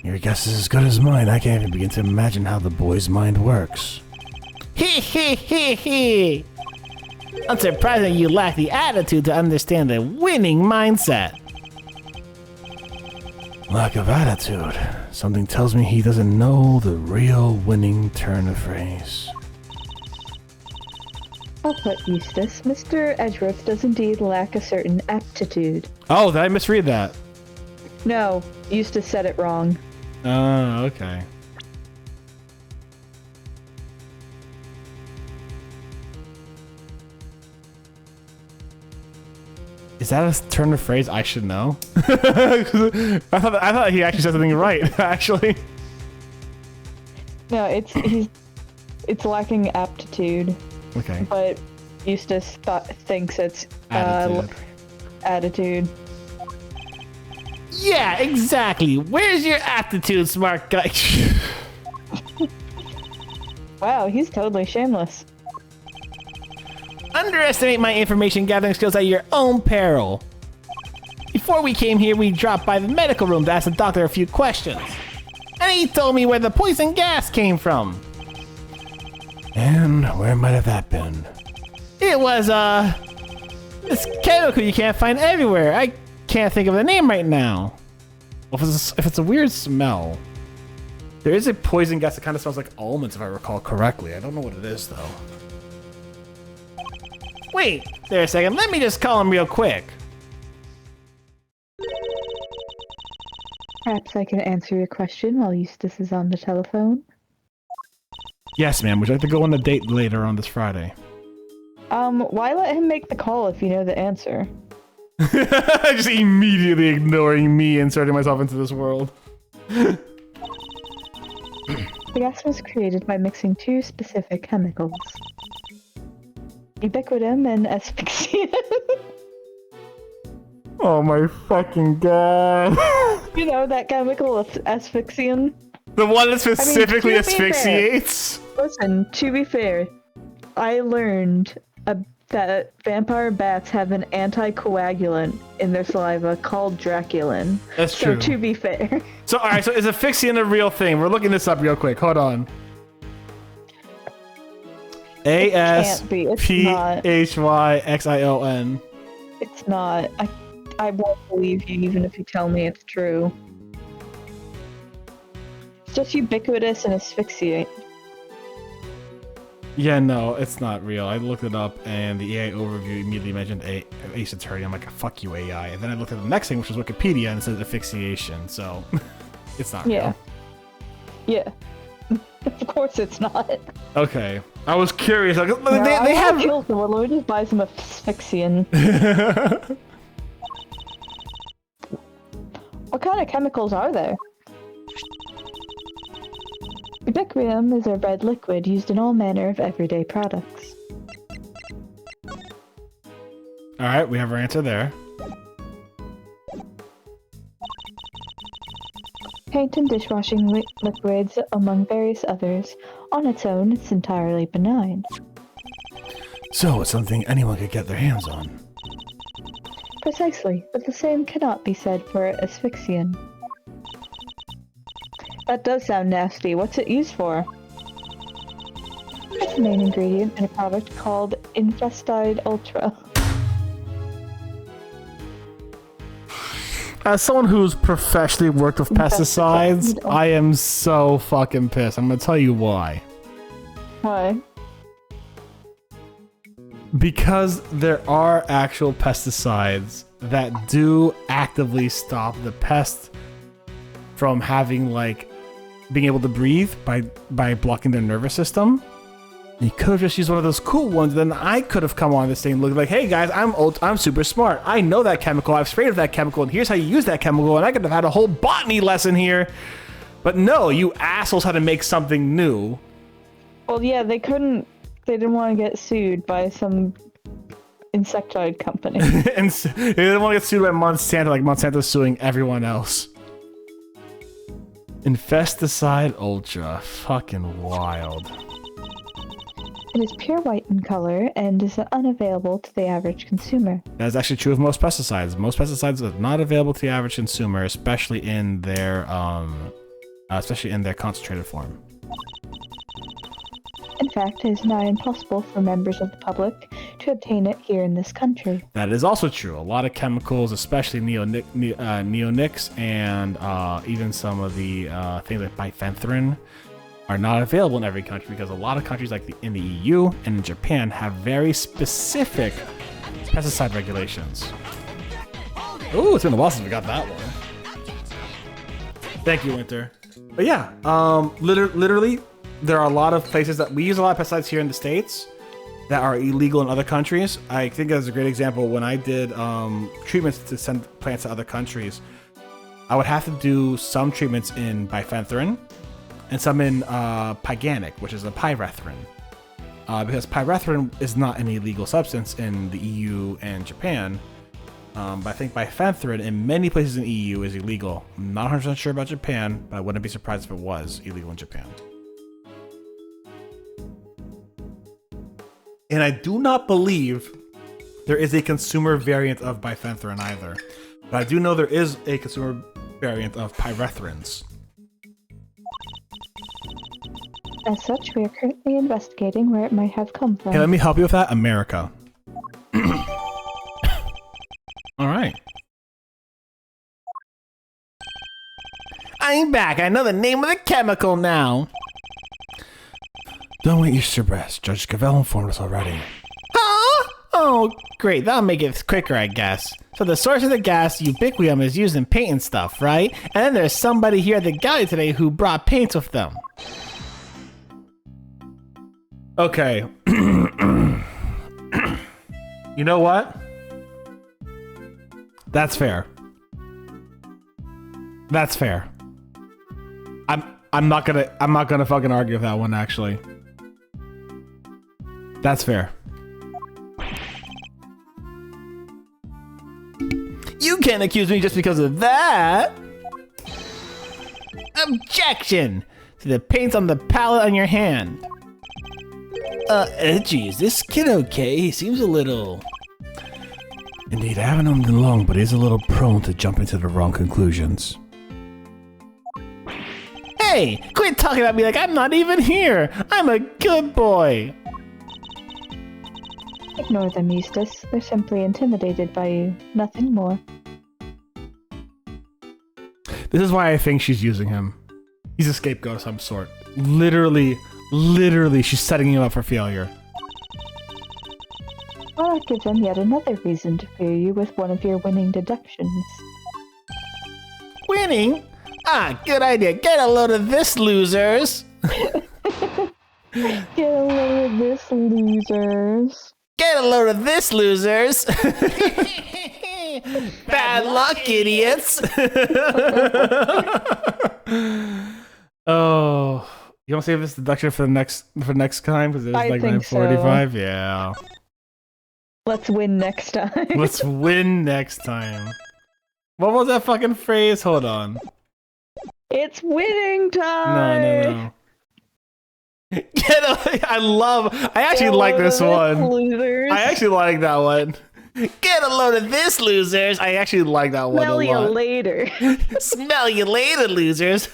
A: Your guess is as good as mine. I can't even begin to imagine how the boy's mind works. He. Unsurprising you lack the attitude to understand the winning mindset. Lack of attitude. Something tells me he doesn't know the real winning turn of phrase.
B: Well put, Eustace. Mr. Edgeworth does indeed lack a certain aptitude.
A: Oh, did I misread that?
B: No, Eustace said it wrong.
A: Oh, okay. Is that a turn of phrase I should know? I thought he actually said something right, actually.
B: No, it's lacking aptitude.
A: Okay.
B: But Eustace thinks it's attitude.
A: Yeah, exactly. Where's your aptitude, smart guy?
B: Wow, he's totally shameless.
A: Underestimate my information gathering skills at your own peril. Before we came here, we dropped by the medical room to ask the doctor a few questions. And he told me where the poison gas came from. And where might have that been? It was, this chemical you can't find everywhere. I can't think of the name right now. Well, if it's a weird smell. There is a poison gas that kind of smells like almonds, if I recall correctly. I don't know what it is, though. Wait there a second. Let me just call him real quick.
B: Perhaps I can answer your question while Eustace is on the telephone.
A: Yes, ma'am. Would you like to go on a date later on this Friday?
B: Why let him make the call if you know the answer?
A: Just immediately ignoring me inserting myself into this world.
B: The gas was created by mixing two specific chemicals. Ubiquitin and asphyxiant.
A: Oh my fucking god.
B: You know that chemical, asphyxiant?
A: The one that specifically
B: to be
A: asphyxiates?
B: Listen, to be fair, I learned that vampire bats have an anticoagulant in their saliva called Draculin.
A: That's true.
B: So to be fair.
A: So, alright, so is asphyxiant a real thing? We're looking this up real quick. Hold on. ASPHYXION.
B: It's not. I won't believe you even if you tell me it's true. It's just ubiquitous and asphyxiate.
A: Yeah, no, it's not real. I looked it up, and the AI overview immediately mentioned Ace Attorney. I'm like, fuck you, AI. And then I looked at the next thing, which was Wikipedia, and it says asphyxiation. So, it's not real.
B: Yeah. Of course it's not.
A: Okay. I was curious. Like,
B: No,
A: they have.
B: Kill someone. Let me just buy some asphyxiant. What kind of chemicals are there? Ubiquium is a red liquid used in all manner of everyday products.
A: Alright, we have our answer there.
B: Paint and dishwashing liquids, among various others. On its own, it's entirely benign.
A: So, it's something anyone could get their hands on.
B: Precisely, but the same cannot be said for asphyxiant. That does sound nasty. What's it used for? It's the main ingredient in a product called Infestide Ultra.
A: As someone who's professionally worked with pesticides, I am so fucking pissed. I'm gonna tell you why.
B: Why?
A: Because there are actual pesticides that do actively stop the pest from having, like, being able to breathe by blocking their nervous system. You could have just used one of those cool ones, then I could have come on this thing and looked like, hey guys, I'm super smart. I know that chemical, I've sprayed with that chemical, and here's how you use that chemical, and I could have had a whole botany lesson here. But no, you assholes had to make something new.
B: Well, yeah, they didn't want to get sued by some insectoid company.
A: And they don't want to get sued by Monsanto, like Monsanto's suing everyone else. Infesticide Ultra. Fucking wild.
B: It is pure white in color and is unavailable to the average consumer.
A: That is actually true of most pesticides. Most pesticides are not available to the average consumer, especially in their concentrated form.
B: In fact, it is nigh impossible for members of the public to obtain it here in this country.
A: That is also true. A lot of chemicals, especially neonics and even some of the things like bifenthrin, are not available in every country because a lot of countries like in the EU and in Japan have very specific pesticide regulations. Ooh, it's been a while since we got that one. Thank you, Winter. But yeah, literally, there are a lot of places that we use a lot of pesticides here in the States that are illegal in other countries. I think that's a great example. When I did treatments to send plants to other countries, I would have to do some treatments in bifenthrin and some in pyganic, which is a pyrethrin. Because pyrethrin is not an illegal substance in the EU and Japan. But I think bifenthrin in many places in the EU is illegal. I'm not 100% sure about Japan, but I wouldn't be surprised if it was illegal in Japan. And I do not believe there is a consumer variant of bifenthrin either. But I do know there is a consumer variant of pyrethrins.
B: As such, we are currently investigating where it might have come from.
A: Hey, let me help you with that. America. All right. I'm back. I know the name of the chemical now. Don't wait your breath. Judge Cavell informed us already. Huh? Oh, great. That'll make it quicker, I guess. So the source of the gas, ubiquium, is used in paint and stuff, right? And then there's somebody here at the gallery today who brought paints with them. Okay. You know what? That's fair. That's fair. I'm not gonna fucking argue with that one, actually. That's fair. You can't accuse me just because of that. Objection to the paint on the palette on your hand. Edgy, is this kid okay? He seems a little... Indeed, I haven't known him long, but he's a little prone to jump into the wrong conclusions. Hey, quit talking about me like I'm not even here! I'm a good boy!
B: Ignore them, Eustace. They're simply intimidated by you. Nothing more.
A: This is why I think she's using him. He's a scapegoat of some sort. Literally, she's setting him up for failure.
B: Well, that gives them yet another reason to fear you with one of your winning deductions.
A: Winning? Ah, good idea. Get a load of this, losers!
B: Get a load of this, losers.
A: Get a load of this, losers! Bad luck, idiots! Oh, you want to save this deduction for next time because it's like 9:45. So. Yeah.
B: Let's win next time.
A: Let's win next time. What was that fucking phrase? Hold on.
B: It's winning time.
A: No. I actually like this one.
B: Losers.
A: I actually like that one. Get a load of this, losers. I actually like that one a lot.
B: Smell you later.
A: Smell you later, losers.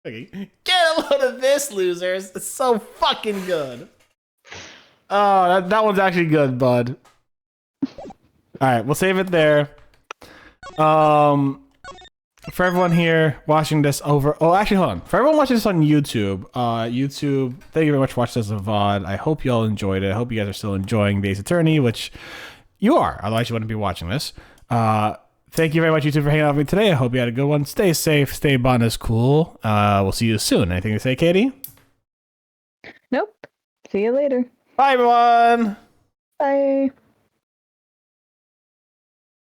A: Okay. Get a load of this, losers. It's so fucking good. Oh, that one's actually good, bud. Alright, we'll save it there. For everyone here watching this over... Oh, actually, hold on. For everyone watching this on YouTube, thank you very much for watching this as a VOD. I hope you all enjoyed it. I hope you guys are still enjoying Days Attorney, which you are. Otherwise, you wouldn't be watching this. Thank you very much, YouTube, for hanging out with me today. I hope you had a good one. Stay safe. Stay Botanist Cool. We'll see you soon. Anything to say, Katie?
B: Nope. See you later.
A: Bye, everyone.
B: Bye.